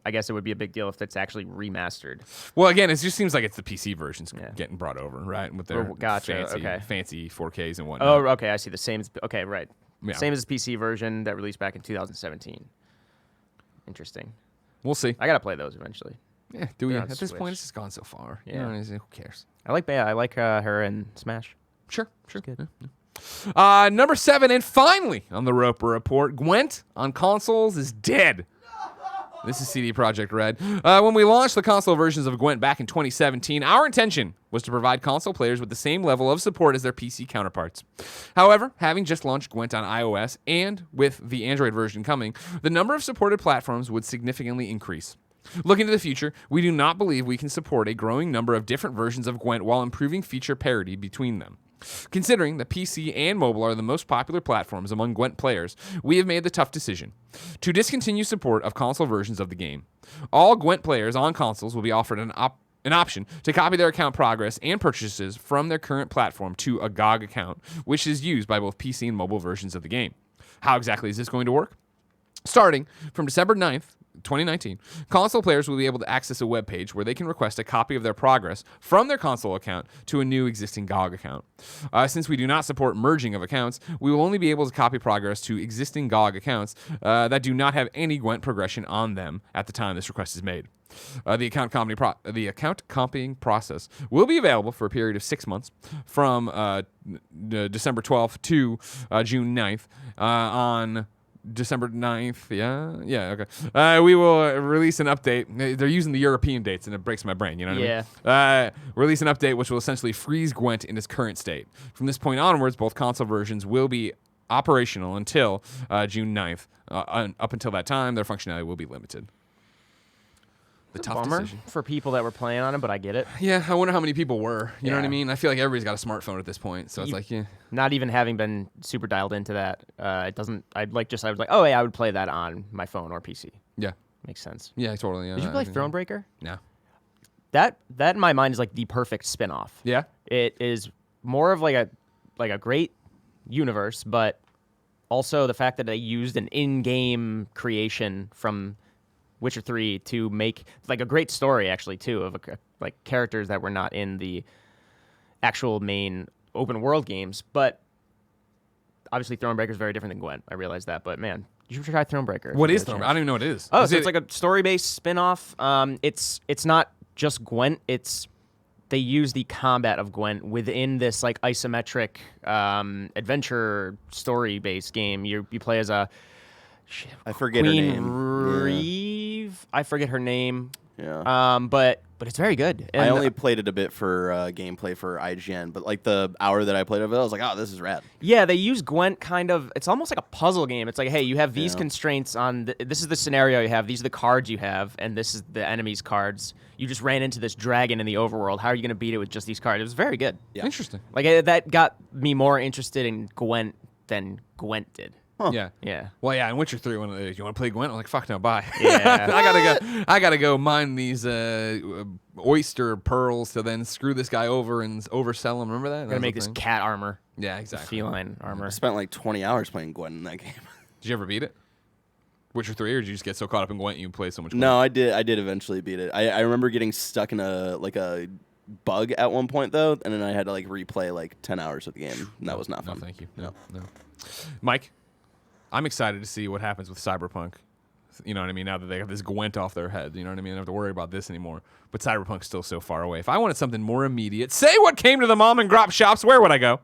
I guess it would be a big deal if it's actually remastered. Well, again, it just seems like it's the PC versions Yeah. getting brought over, right? With their Gotcha, fancy 4Ks and whatnot. Oh, okay, I see. The same. Okay, right. Yeah. Same as the PC version that released back in 2017. Interesting. We'll see. I gotta play those eventually. Yeah, do we? They're At on this point, Switch. it's just gone so far. Yeah. You know, who cares? I like Bea. I like her in Smash. Sure. Good. Yeah. Number 7, and finally on the Roper Report, Gwent on consoles is dead. This is CD Projekt Red. When we launched the console versions of Gwent back in 2017, our intention was to provide console players with the same level of support as their PC counterparts. However, having just launched Gwent on iOS and with the Android version coming, the number of supported platforms would significantly increase. Looking to the future, we do not believe we can support a growing number of different versions of Gwent while improving feature parity between them. Considering that PC and mobile are the most popular platforms among Gwent players, we have made the tough decision to discontinue support of console versions of the game. All Gwent players on consoles will be offered an option to copy their account progress and purchases from their current platform to a GOG account, which is used by both PC and mobile versions of the game. How exactly is this going to work? Starting from December 9th, 2019, console players will be able to access a web page where they can request a copy of their progress from their console account to a new existing GOG account. Since we do not support merging of accounts, we will only be able to copy progress to existing GOG accounts that do not have any Gwent progression on them at the time this request is made. The account copying process will be available for a period of 6 months from December 12th to June 9th on December 9th. Yeah, okay. We will release an update. They're using the European dates, and it breaks my brain, you know what I mean? Release an update which will essentially freeze Gwent in its current state. From this point onwards, both console versions will be operational until June 9th. Up until that time, their functionality will be limited. The tough bummer decision for people that were playing on it, but I get it. Yeah, I wonder how many people were. You know what I mean? I feel like everybody's got a smartphone at this point, so it's like, yeah. Not even having been super dialed into that, it doesn't. I was like, oh yeah, I would play that on my phone or PC. Yeah, makes sense. yeah, totally. Yeah, Did you play Thronebreaker? No. That in my mind is like the perfect spin-off. Yeah. It is more of like a great universe, but also the fact that they used an in-game creation from Witcher 3 to make like a great story actually too of like characters that were not in the actual main open world games. But obviously Thronebreaker is very different than Gwent. I realize that, but man, you should try Thronebreaker. What is Thronebreaker? I don't even know what it is. Oh, so it's like a story-based spin-off. It's not just Gwent. They use the combat of Gwent within this like isometric adventure story-based game. You play as a I forget Queen her name. Reeve. I forget her name. Yeah. But it's very good. And I only played it a bit for gameplay for IGN, but like the hour that I played of it, I was like, oh, this is rad. Yeah, they use Gwent kind of. It's almost like a puzzle game. It's like, hey, you have these constraints on. This is the scenario you have. These are the cards you have, and this is the enemy's cards. You just ran into this dragon in the overworld. How are you going to beat it with just these cards? It was very good. Yeah. Interesting. Like that got me more interested in Gwent than Gwent did. Huh. Yeah. Yeah. Well, yeah, in Witcher 3, when you want to play Gwent, I'm like, fuck no, bye. Yeah. I gotta go mine these oyster pearls to then screw this guy over and oversell him. Remember that? I'm gonna make this cat armor. Yeah, exactly. Feline armor. I spent like 20 hours playing Gwent in that game. Did you ever beat it? Witcher 3, or did you just get so caught up in Gwent you play so much Gwent? No, I did eventually beat it. I remember getting stuck in a bug at one point though, and then I had to like replay like 10 hours of the game. And that was not fun. No, thank you. No. Mike, I'm excited to see what happens with Cyberpunk. You know what I mean? Now that they have this Gwent off their head, you know what I mean? I don't have to worry about this anymore. But Cyberpunk's still so far away. If I wanted something more immediate, say what came to the mom and grop shops, where would I go?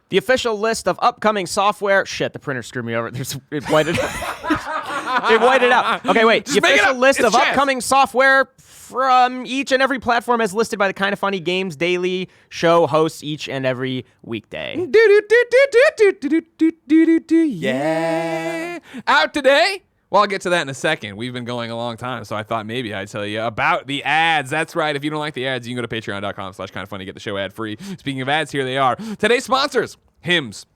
The official list of upcoming software. Shit, the printer screwed me over. It whited. It whited out. Okay, wait. Just the official list it's of upcoming software from each and every platform as listed by the Kinda Funny Games Daily show hosts each and every weekday. Yeah. Out today? Well, I'll get to that in a second. We've been going a long time, so I thought maybe I'd tell you about the ads. That's right. If you don't like the ads, you can go to patreon.com/kindafunny, get the show ad free. Speaking of ads, here they are. Today's sponsors, Hims.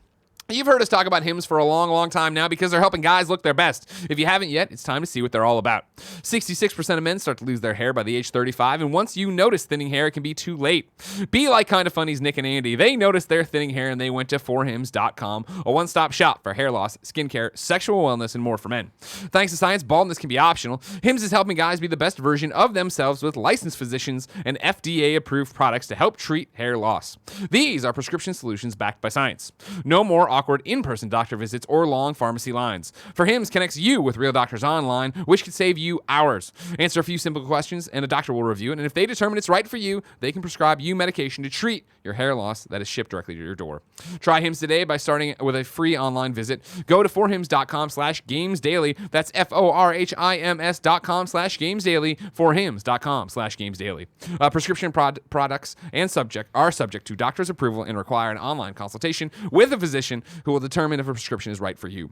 You've heard us talk about Hims for a long, long time now because they're helping guys look their best. If you haven't yet, it's time to see what they're all about. 66% of men start to lose their hair by the age 35, and once you notice thinning hair, it can be too late. Be like Kinda Funny's Nick and Andy. They noticed their thinning hair, and they went to forhims.com, a one-stop shop for hair loss, skincare, sexual wellness, and more for men. Thanks to science, baldness can be optional. Hims is helping guys be the best version of themselves with licensed physicians and FDA-approved products to help treat hair loss. These are prescription solutions backed by science. No more awkward in-person doctor visits or long pharmacy lines. For Hims connects you with real doctors online, which could save you hours. Answer a few simple questions, and a doctor will review it, and if they determine it's right for you, they can prescribe you medication to treat your hair loss that is shipped directly to your door. Try Hims today by starting with a free online visit. Go to forhims.com/gamesdaily. That's forhims.com/gamesdaily. forhims.com/gamesdaily. Prescription products and are subject to doctor's approval and require an online consultation with a physician who will determine if a prescription is right for you.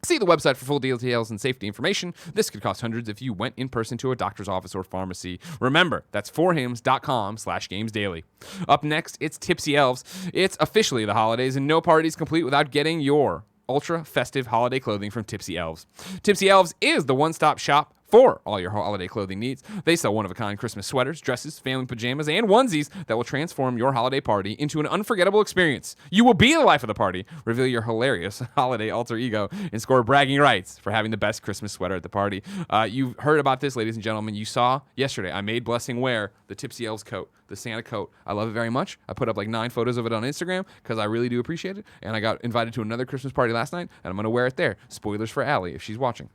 See the website for full details and safety information. This could cost hundreds if you went in person to a doctor's office or pharmacy. Remember, that's forhims.com/gamesdaily. Up next, it's Tipsy Elves. It's officially the holidays, and no party's complete without getting your ultra festive holiday clothing from Tipsy Elves. Tipsy Elves is the one-stop shop for all your holiday clothing needs. They sell one-of-a-kind Christmas sweaters, dresses, family pajamas, and onesies that will transform your holiday party into an unforgettable experience. You will be the life of the party. Reveal your hilarious holiday alter ego and score bragging rights for having the best Christmas sweater at the party. You've heard about this, ladies and gentlemen. You saw yesterday I made Blessing wear the Tipsy Elves coat, the Santa coat. I love it very much. I put up like 9 photos of it on Instagram because I really do appreciate it. And I got invited to another Christmas party last night, and I'm going to wear it there. Spoilers for Allie if she's watching.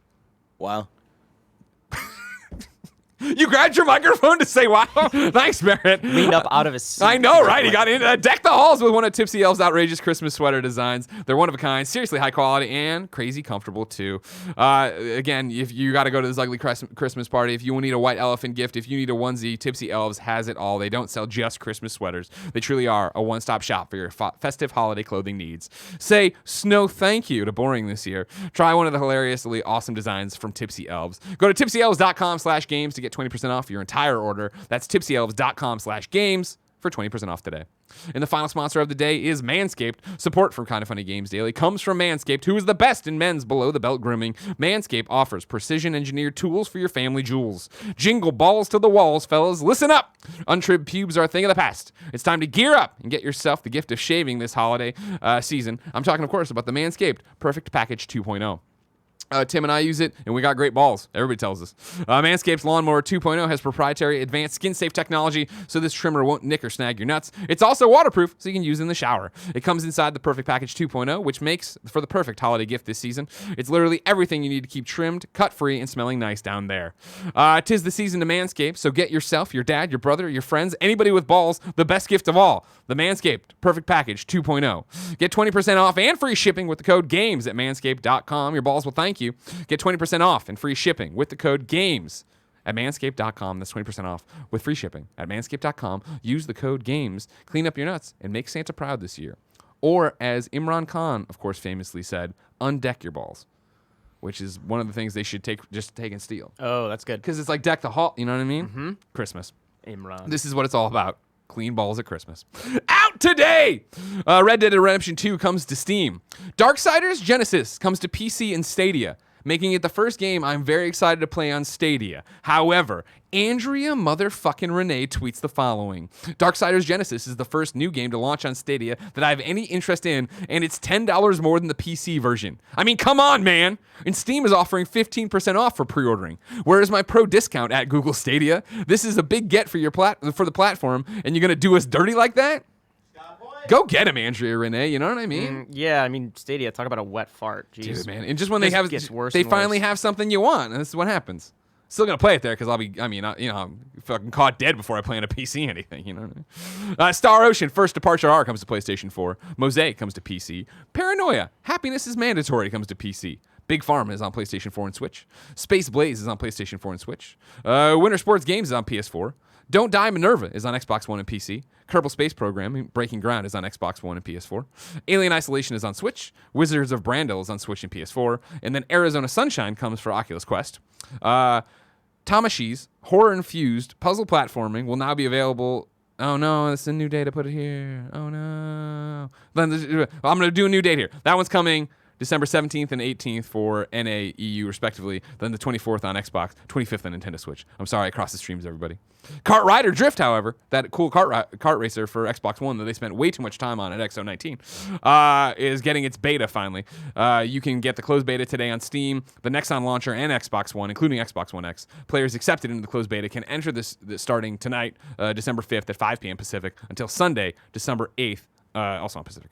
Wow. You grabbed your microphone to say wow. Thanks, Barrett. Leaned up out of his seat. I know, right? He got in. Deck the halls with one of Tipsy Elves' outrageous Christmas sweater designs. They're one of a kind, seriously high quality, and crazy comfortable, too. Again, if you got to go to this ugly Christmas party, if you need a white elephant gift, if you need a onesie, Tipsy Elves has it all. They don't sell just Christmas sweaters. They truly are a one-stop shop for your festive holiday clothing needs. Say snow thank you to boring this year. Try one of the hilariously awesome designs from Tipsy Elves. Go to tipsyelves.com/games to get 20% off your entire order. That's tipsyelves.com/games for 20% off today. And the final sponsor of the day is Manscaped. Support from Kinda Funny Games Daily comes from Manscaped, who is the best in men's below-the-belt grooming. Manscaped offers precision-engineered tools for your family jewels. Jingle balls to the walls, fellas. Listen up! Untrimmed pubes are a thing of the past. It's time to gear up and get yourself the gift of shaving this holiday season. I'm talking, of course, about the Manscaped Perfect Package 2.0. Tim and I use it, and we got great balls. Everybody tells us. Manscaped's Lawnmower 2.0 has proprietary advanced skin-safe technology, so this trimmer won't nick or snag your nuts. It's also waterproof, so you can use it in the shower. It comes inside the Perfect Package 2.0, which makes for the perfect holiday gift this season. It's literally everything you need to keep trimmed, cut-free, and smelling nice down there. 'Tis the season to Manscaped, so get yourself, your dad, your brother, your friends, anybody with balls, the best gift of all, the Manscaped Perfect Package 2.0. Get 20% off and free shipping with the code GAMES at manscaped.com. Your balls will thank you. Get 20% off and free shipping with the code GAMES at manscaped.com. That's 20% off with free shipping at manscaped.com. Use the code GAMES. Clean up your nuts and make Santa proud this year. Or, as Imran Khan, of course, famously said, undeck your balls, which is one of the things they should take and steal. Oh, that's good. Because it's like deck the hall, you know what I mean? Mm-hmm. Christmas. Imran. This is what it's all about. Clean balls at Christmas. Out today! Red Dead Redemption 2 comes to Steam. Darksiders Genesis comes to PC and Stadia, making it the first game I'm very excited to play on Stadia. However, Andrea motherfucking Renee tweets the following. Darksiders Genesis is the first new game to launch on Stadia that I have any interest in, and it's $10 more than the PC version. I mean, come on, man! And Steam is offering 15% off for pre-ordering. Where is my pro discount at Google Stadia? This is a big get for the platform, and you're gonna do us dirty like that? Go get him, Andrea Renee. You know what I mean? Yeah, I mean, Stadia, talk about a wet fart. Jeez. Dude, man. And just when This they have, gets worse they and finally worse. have something you want, and this is what happens. Still gonna play it there because I'm fucking caught dead before I play on a PC anything. You know what I mean? Star Ocean First Departure R comes to PlayStation 4. Mosaic comes to PC. Paranoia Happiness is Mandatory comes to PC. Big Farm is on PlayStation 4 and Switch. Space Blaze is on PlayStation 4 and Switch. Winter Sports Games is on PS4. Don't Die Minerva is on Xbox One and PC. Kerbal Space Program, Breaking Ground is on Xbox One and PS4. Alien Isolation is on Switch. Wizards of Brandel is on Switch and PS4. And then Arizona Sunshine comes for Oculus Quest. Tamashi's horror-infused puzzle platforming will now be available. Oh no, it's a new day to put it here. Oh no. I'm going to do a new date here. That one's coming December 17th and 18th for NA, EU, respectively. Then the 24th on Xbox, 25th on Nintendo Switch. I'm sorry, I crossed the streams, everybody. Kart Rider Drift, however, that cool kart racer for Xbox One that they spent way too much time on at XO19, is getting its beta finally. You can get the closed beta today on Steam, the Nexon launcher, and Xbox One, including Xbox One X. Players accepted into the closed beta can enter this starting tonight, December 5th at 5 p.m. Pacific, until Sunday, December 8th, also on Pacific.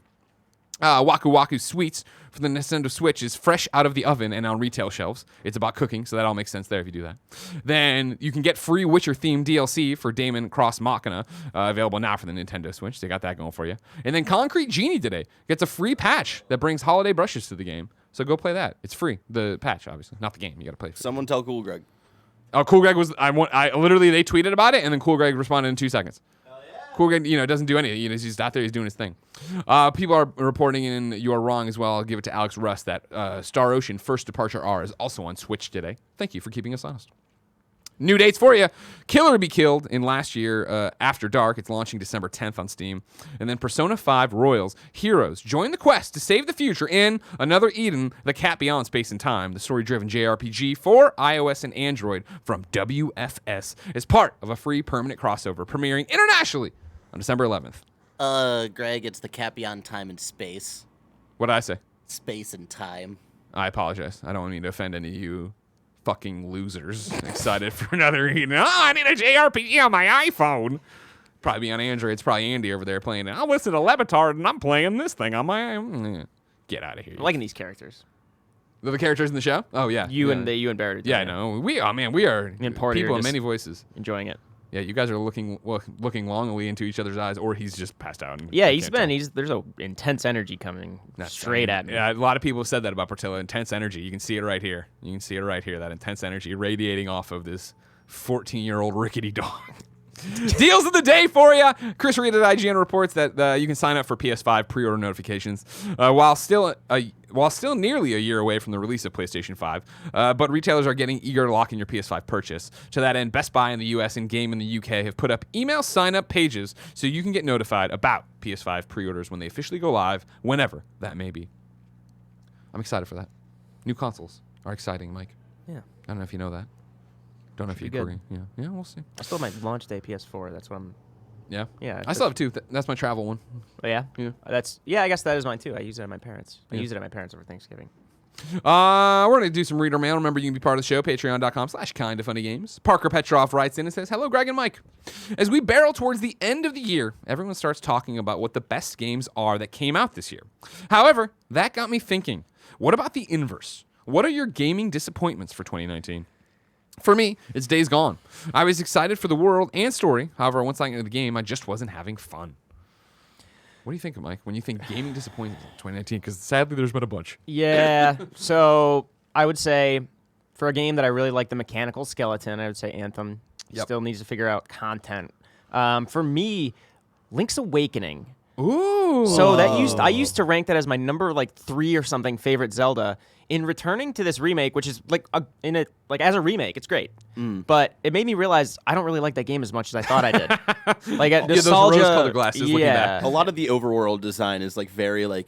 WHACHU Sweets for the Nintendo Switch is fresh out of the oven and on retail shelves. It's about cooking, so that all makes sense there if you do that. Then you can get free Witcher-themed DLC for Daemon Cross Machina, available now for the Nintendo Switch. They got that going for you. And then Concrete Genie today gets a free patch that brings holiday brushes to the game. So go play that. It's free. The patch, obviously, not the game. You got to play it. Someone tell Cool Greg. Oh, Cool Greg was. I literally they tweeted about it, and then Cool Greg responded in 2 seconds. Cool Greg, doesn't do anything. He's just out there. He's doing his thing. People are reporting in You Are Wrong as well. I'll give it to Alex Russ that Star Ocean First Departure R is also on Switch today. Thank you for keeping us honest. New dates for you. Killer Be Killed in last year After Dark. It's launching December 10th on Steam. And then Persona 5 Royals Heroes. Join the quest to save the future in Another Eden, The Cat Beyond Space and Time, the story-driven JRPG for iOS and Android from WFS as part of a free permanent crossover premiering internationally on December 11th. Greg, it's The Cat Beyond Time and Space. What did I say? Space and time. I apologize. I don't mean to offend any of you fucking losers excited for Another Eden. Oh, I need a JRPG on my iPhone. Probably on Android. It's probably Andy over there playing it. I'll listen to Levitard and I'm playing this thing on my... Get out of here. I'm liking these characters. The characters in the show? Oh yeah. You yeah. and Barrett. Yeah, I know. We are people of many voices. Enjoying it. Yeah, you guys are looking longingly into each other's eyes, or he's just passed out. And Yeah, there's a intense energy coming straight at me. Yeah, a lot of people have said that about Portillo. Intense energy. You can see it right here. That intense energy radiating off of this 14-year-old rickety dog. Deals of the day for you. Chris Reed at IGN reports that you can sign up for PS5 pre-order notifications while still nearly a year away from the release of PlayStation 5. But retailers are getting eager to lock in your PS5 purchase. To that end, Best Buy in the US and Game in the UK have put up email sign-up pages so you can get notified about PS5 pre-orders when they officially go live, whenever that may be. I'm excited for that. New consoles are exciting, Mike. Yeah. I don't know if you know that. Don't know if you agree. Yeah, we'll see. I still have my launch day PS4. That's what I'm. Yeah. Yeah. I still have two. That's my travel one. Oh, yeah. Yeah. I guess that is mine too. I use it at my parents. I use it at my parents over Thanksgiving. We're going to do some reader mail. Remember, you can be part of the show, patreon.com/kindafunnygames. Parker Petrov writes in and says, hello, Greg and Mike. As we barrel towards the end of the year, everyone starts talking about what the best games are that came out this year. However, that got me thinking, what about the inverse? What are your gaming disappointments for 2019? For me, it's Days Gone. I was excited for the world and story. However, once I got into the game, I just wasn't having fun. What do you think, Mike, when you think gaming disappointments in 2019? Because sadly, there's been a bunch. Yeah. So I would say for a game that I really like the mechanical skeleton, I would say Anthem. Still needs to figure out content. For me, Link's Awakening. Ooh. So I used to rank that as my number 3 or something favorite Zelda. In returning to this remake, which is as a remake, it's great. But it made me realize I don't really like that game as much as I thought I did. Nostalgia, those rose-colored glasses. Looking back. A lot of the overworld design is very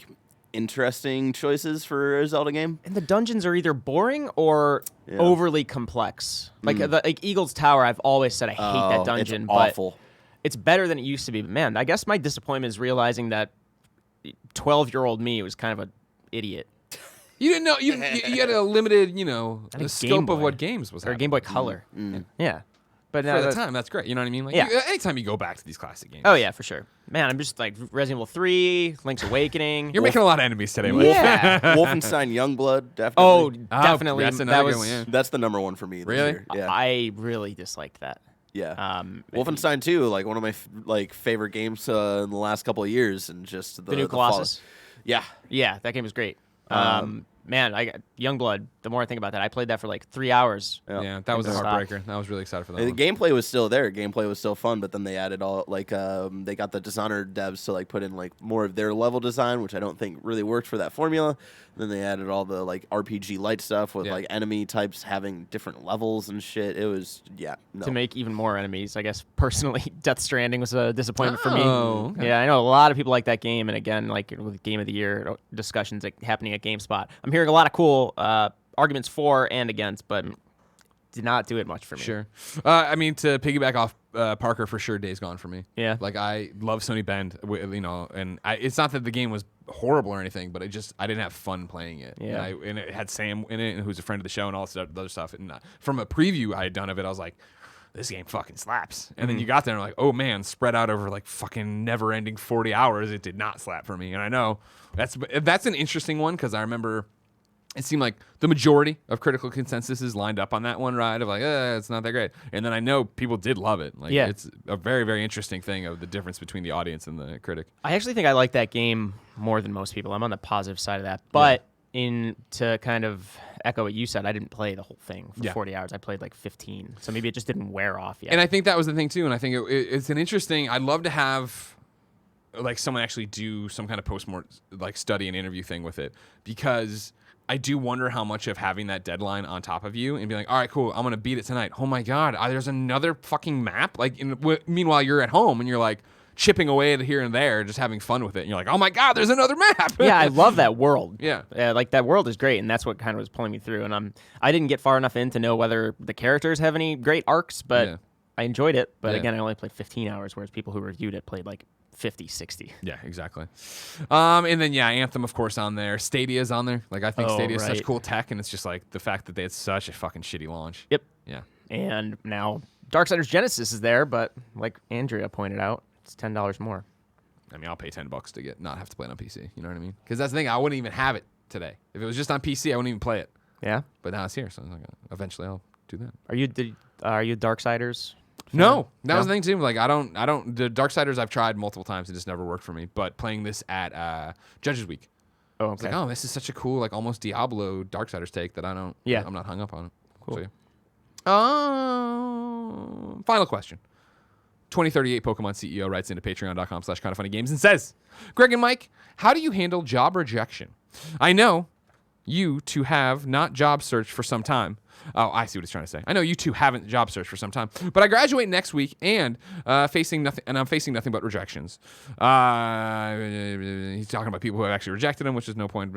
interesting choices for a Zelda game. And the dungeons are either boring or overly complex. Like Eagle's Tower, I've always said I hate that dungeon. It's awful. But it's better than it used to be. But man, I guess my disappointment is realizing that 12-year-old me was kind of an idiot. You didn't know you had a limited, the scope of what games was or happening. Game Boy Color. Yeah, but for the time, that's great. You know what I mean? Anytime you go back to these classic games. Oh yeah, for sure. Man, I'm just Resident Evil 3, Link's Awakening. You're making a lot of enemies today, Mike. Yeah. Wolfenstein Youngblood, definitely. Oh, definitely. That's another good one. Yeah. That's the number one for me. This Really? year. Yeah. I really disliked that. Yeah. Wolfenstein 2, one of my favorite games in the last couple of years, and just the new Colossus. Yeah. Yeah, that game was great. Man, Youngblood, the more I think about that, I played that for 3 hours. Yeah, that was a heartbreaker. I was really excited for that. The gameplay was still there. Gameplay was still fun, but then they added all they got the Dishonored devs to put in more of their level design, which I don't think really worked for that formula. Then they added all the RPG light stuff with enemy types having different levels and shit. It was to make even more enemies. I guess personally, Death Stranding was a disappointment for me. Okay. Yeah, I know a lot of people like that game, and again, with Game of the Year discussions happening at GameSpot, I'm hearing a lot of cool arguments for and against, but did not do it much for me. Sure. To piggyback off Parker, for sure, Days Gone for me. Yeah. I love Sony Bend, and it's not that the game was horrible or anything, but I didn't have fun playing it. Yeah. And it had Sam in it, who's a friend of the show, and all this other stuff. And from a preview I had done of it, I was like, this game fucking slaps. And then you got there and oh man, spread out over fucking never-ending 40 hours, it did not slap for me. And I know that's an interesting one, because I remember it seemed like the majority of critical consensus is lined up on that one, right? Of it's not that great. And then I know people did love it. It's a very, very interesting thing of the difference between the audience and the critic. I actually think I like that game more than most people. I'm on the positive side of that. But to kind of echo what you said, I didn't play the whole thing for 40 hours. I played 15. So maybe it just didn't wear off yet. And I think that was the thing too. And I think it's an interesting, I'd love to have someone actually do some kind of post-mortem study and interview thing with it, because I do wonder how much of having that deadline on top of you and be all right, cool, I'm going to beat it tonight. Oh my God, there's another fucking map. Meanwhile, you're at home and you're chipping away at it here and there, just having fun with it. And you're oh my God, there's another map. Yeah, I love that world. Yeah. That world is great, and that's what kind of was pulling me through. And I didn't get far enough in to know whether the characters have any great arcs, but I enjoyed it. But again, I only played 15 hours, whereas people who reviewed it played 50, 60. Yeah, exactly. And then, Anthem, of course, on there. Stadia's on there. I think Stadia is such cool tech, and it's just the fact that they had such a fucking shitty launch. Yep. Yeah. And now Darksiders Genesis is there, but like Andrea pointed out, it's $10 more. I'll pay $10 to not have to play it on PC. You know what I mean? Because that's the thing. I wouldn't even have it today. If it was just on PC, I wouldn't even play it. Yeah. But now it's here, so eventually I'll do that. Are you Darksiders? No, that was the thing too. Like I don't. The Darksiders I've tried multiple times. It just never worked for me. But playing this at Judges Week, it's like, oh, this is such a cool, like almost Diablo Darksiders take that I don't. Yeah. I'm not hung up on it. Cool. So, final question. 2038 Pokemon CEO writes into patreon.com/kindoffunnygames and says, Greg and Mike, how do you handle job rejection? I know you two have not job searched for some time. Oh, I see what he's trying to say. I know you two haven't job searched for some time, but I graduate next week and I'm facing nothing but rejections. He's talking about people who have actually rejected him, which is no point.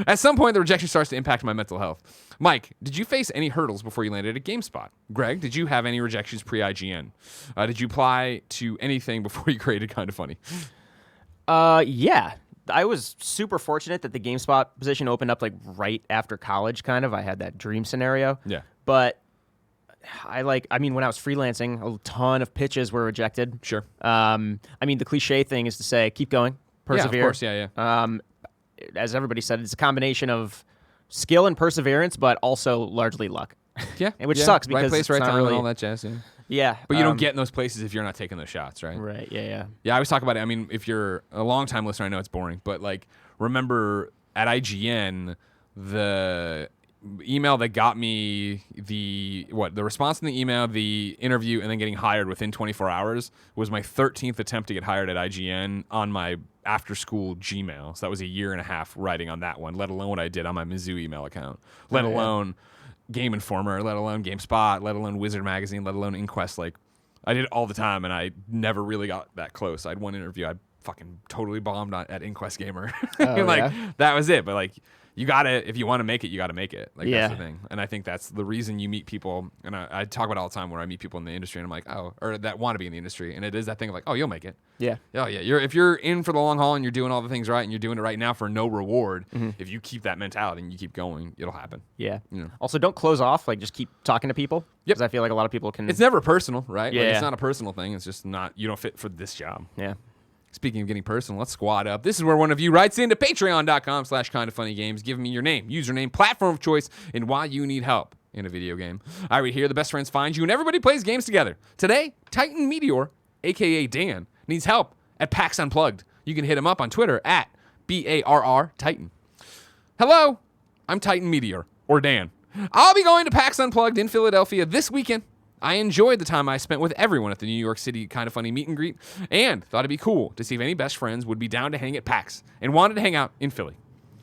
At some point, the rejection starts to impact my mental health. Mike, did you face any hurdles before you landed at GameSpot? Greg, did you have any rejections pre-IGN? Did you apply to anything before you created Kind of Funny? Yeah. I was super fortunate that the GameSpot position opened up like right after college, kind of. I had that dream scenario. Yeah. But when I was freelancing, a ton of pitches were rejected. Sure. The cliche thing is to say, keep going, persevere. Yeah, of course. Yeah. As everybody said, it's a combination of skill and perseverance, but also largely luck. Yeah. Which sucks because right place, it's right not time, really, and all that jazz. Yeah. Yeah. But you don't get in those places if you're not taking those shots, right? Right. Yeah. Yeah, I always talk about it. I mean, if you're a long-time listener, I know it's boring, but like, remember at IGN, the email that got me the response in the email, the interview, and then getting hired within 24 hours was my 13th attempt to get hired at IGN on my after-school Gmail. So that was a year and a half writing on that one, let alone what I did on my Mizzou email account, let alone Game Informer, let alone GameSpot, let alone Wizard Magazine, let alone Inquest. Like, I did it all the time, and I never really got that close. I had one interview I fucking totally bombed at Inquest Gamer. That was it. But like, you gotta, if you want to make it, you gotta make it. Like, that's the thing. And I think that's the reason you meet people. And I talk about it all the time where I meet people in the industry, and I'm like, oh, or that want to be in the industry, and it is that thing of like, oh, you'll make it. Yeah. Oh yeah. If you're in for the long haul and you're doing all the things right and you're doing it right now for no reward, if you keep that mentality and you keep going, it'll happen. Yeah. You know. Also, don't close off. Like, just keep talking to people. Yep. Because I feel like a lot of people can. It's never personal, right? Yeah. Like, it's not a personal thing. It's just not, you don't fit for this job. Yeah. Speaking of getting personal, let's squad up. This is where one of you writes into patreon.com/kindoffunnygames, giving me your name, username, platform of choice, and why you need help in a video game. I read here, the best friends find you, and everybody plays games together. Today, TitanMeteor, a.k.a. Dan, needs help at PAX Unplugged. You can hit him up on Twitter at BARR_Titan. Hello, I'm TitanMeteor, or Dan. I'll be going to PAX Unplugged in Philadelphia this weekend. I enjoyed the time I spent with everyone at the New York City Kind of Funny meet and greet, and thought it'd be cool to see if any best friends would be down to hang at PAX and wanted to hang out in Philly.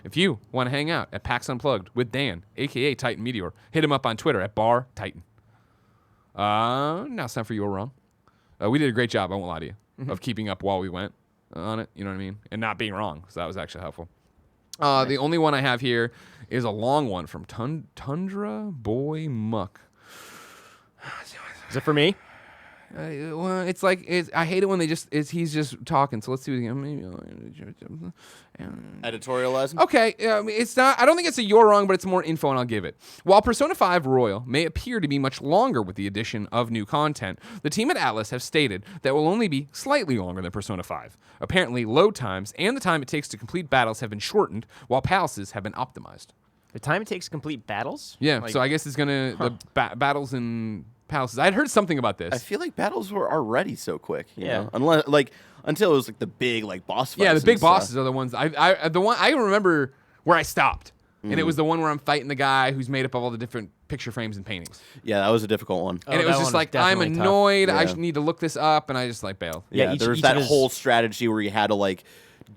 If you want to hang out at PAX Unplugged with Dan, a.k.a. TitanMeteor, hit him up on Twitter at @BarTitan. Now it's time for You Were Wrong. We did a great job, I won't lie to you, of keeping up while we went on it, you know what I mean? And not being wrong, so that was actually helpful. The only one I have here is a long one from Tundra Boy Muck. Is it for me? Well, it's like I hate it when he's just talking. So let's see what again. Editorializing? Okay, it's not. I don't think it's a you're wrong, but it's more info, and I'll give it. While Persona 5 Royal may appear to be much longer with the addition of new content, the team at Atlas have stated that it will only be slightly longer than Persona 5. Apparently, load times and the time it takes to complete battles have been shortened, while palaces have been optimized. The time it takes to complete battles? Yeah, so I guess it's gonna the battles in palaces. I'd heard something about this. I feel like battles were already so quick. You Yeah. know? Until it was like the big boss fights. Yeah, the big and stuff. bosses are the ones. I remember where I stopped, and it was the one where I'm fighting the guy who's made up of all the different picture frames and paintings. Yeah, that was a difficult one. And it was that just one like, was I'm definitely tough. annoyed. I Yeah. need to look this up, and I just like bailed. Yeah, there was each that of his- whole strategy where you had to like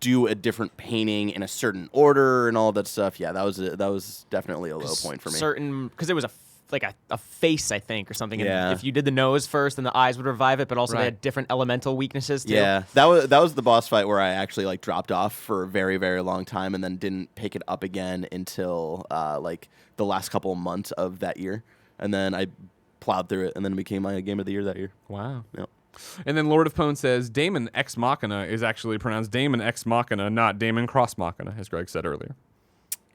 do a different painting in a certain order and all that stuff. Yeah, that was definitely a low point for me. Because it was a face, I think, or something. Yeah. And if you did the nose first, then the eyes would revive it, but also they Right. had different elemental weaknesses too. Yeah, that was the boss fight where I actually like dropped off for a very, very long time and then didn't pick it up again until like the last couple of months of that year, and then I plowed through it, and then it became my game of the year that year. Wow. Yep. And then Lord of Pone says Damon Ex Machina is actually pronounced Damon Ex Machina, not Damon Cross Machina, as Greg said earlier.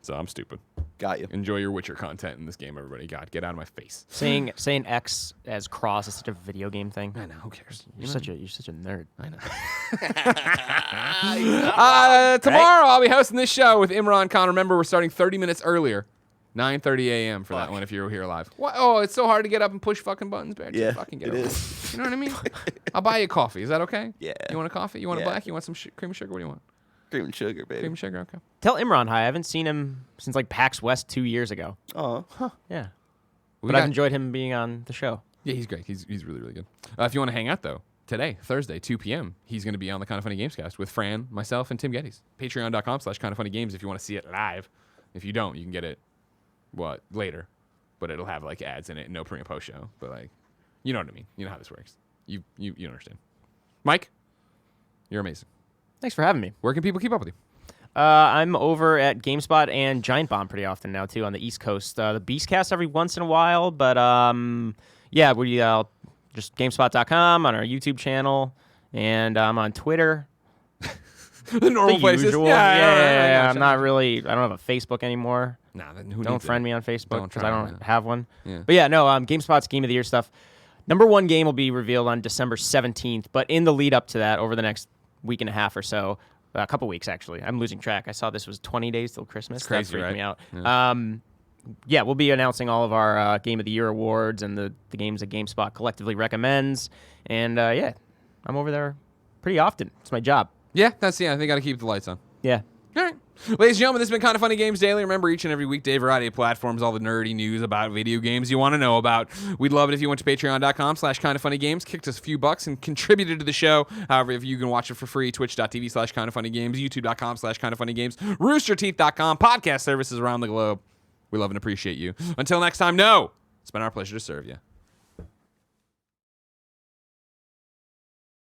So I'm stupid. Got you. Enjoy your Witcher content in this game, everybody. God, get out of my face. Saying X as cross is such a video game thing. I know. Who cares? You're such a nerd. I know. Tomorrow I'll be hosting this show with Imran Khan. Remember, we're starting 30 minutes earlier. 9:30 a.m. for that one if you're here live. What? Oh, it's so hard to get up and push fucking buttons, Bear. Yeah, fucking get it over is. You know what I mean? I'll buy you a coffee. Is that okay? Yeah. You want a coffee? You want a Yeah. black? You want some cream and sugar? What do you want? Cream and sugar, baby. Cream and sugar? Okay. Tell Imran hi. I haven't seen him since like PAX West 2 years ago. Oh, Yeah. We But got- I've enjoyed him being on the show. Yeah, he's great. He's really, really good. If you want to hang out, though, today, Thursday, 2 p.m., he's going to be on the Kind of Funny Games cast with Fran, myself, and Tim Gettys. Patreon.com/kindoffunnygames if you want to see it live. If you don't, you can get it, later. But it'll have, like, ads in it and no pre and post show. But, like, you know what I mean. You know how this works. You understand. Mike, you're amazing. Thanks for having me. Where can people keep up with you? I'm over at GameSpot and Giant Bomb pretty often now, too, on the East Coast. The Beastcast every once in a while, but yeah, we just GameSpot.com on our YouTube channel, and I'm on Twitter. The normal The places. usual. Yeah. I'm not really. I don't have a Facebook anymore. Nah, then who Don't needs friend it? me on Facebook Don't because try, I don't man. have one. Yeah. But yeah, no. GameSpot's Game of the Year stuff. Number one game will be revealed on December 17th, but in the lead up to that, over the next week and a half or so, a couple weeks actually, I'm losing track. I saw this was 20 days till Christmas. It's crazy, that freaked right? me out. Yeah. Yeah, we'll be announcing all of our Game of the Year awards and the games that GameSpot collectively recommends. And yeah, I'm over there pretty often. It's my job. Yeah, I think I got to keep the lights on. Yeah. All right. Ladies and gentlemen, this has been Kind of Funny Games Daily. Remember, each and every weekday, variety of platforms, all the nerdy news about video games you want to know about. We'd love it if you went to patreon.com/kindoffunnygames, kicked us a few bucks, and contributed to the show. However, if you can watch it for free, twitch.tv/kindoffunnygames, youtube.com/kindoffunnygames, roosterteeth.com, podcast services around the globe. We love and appreciate you. Until next time, it's been our pleasure to serve you.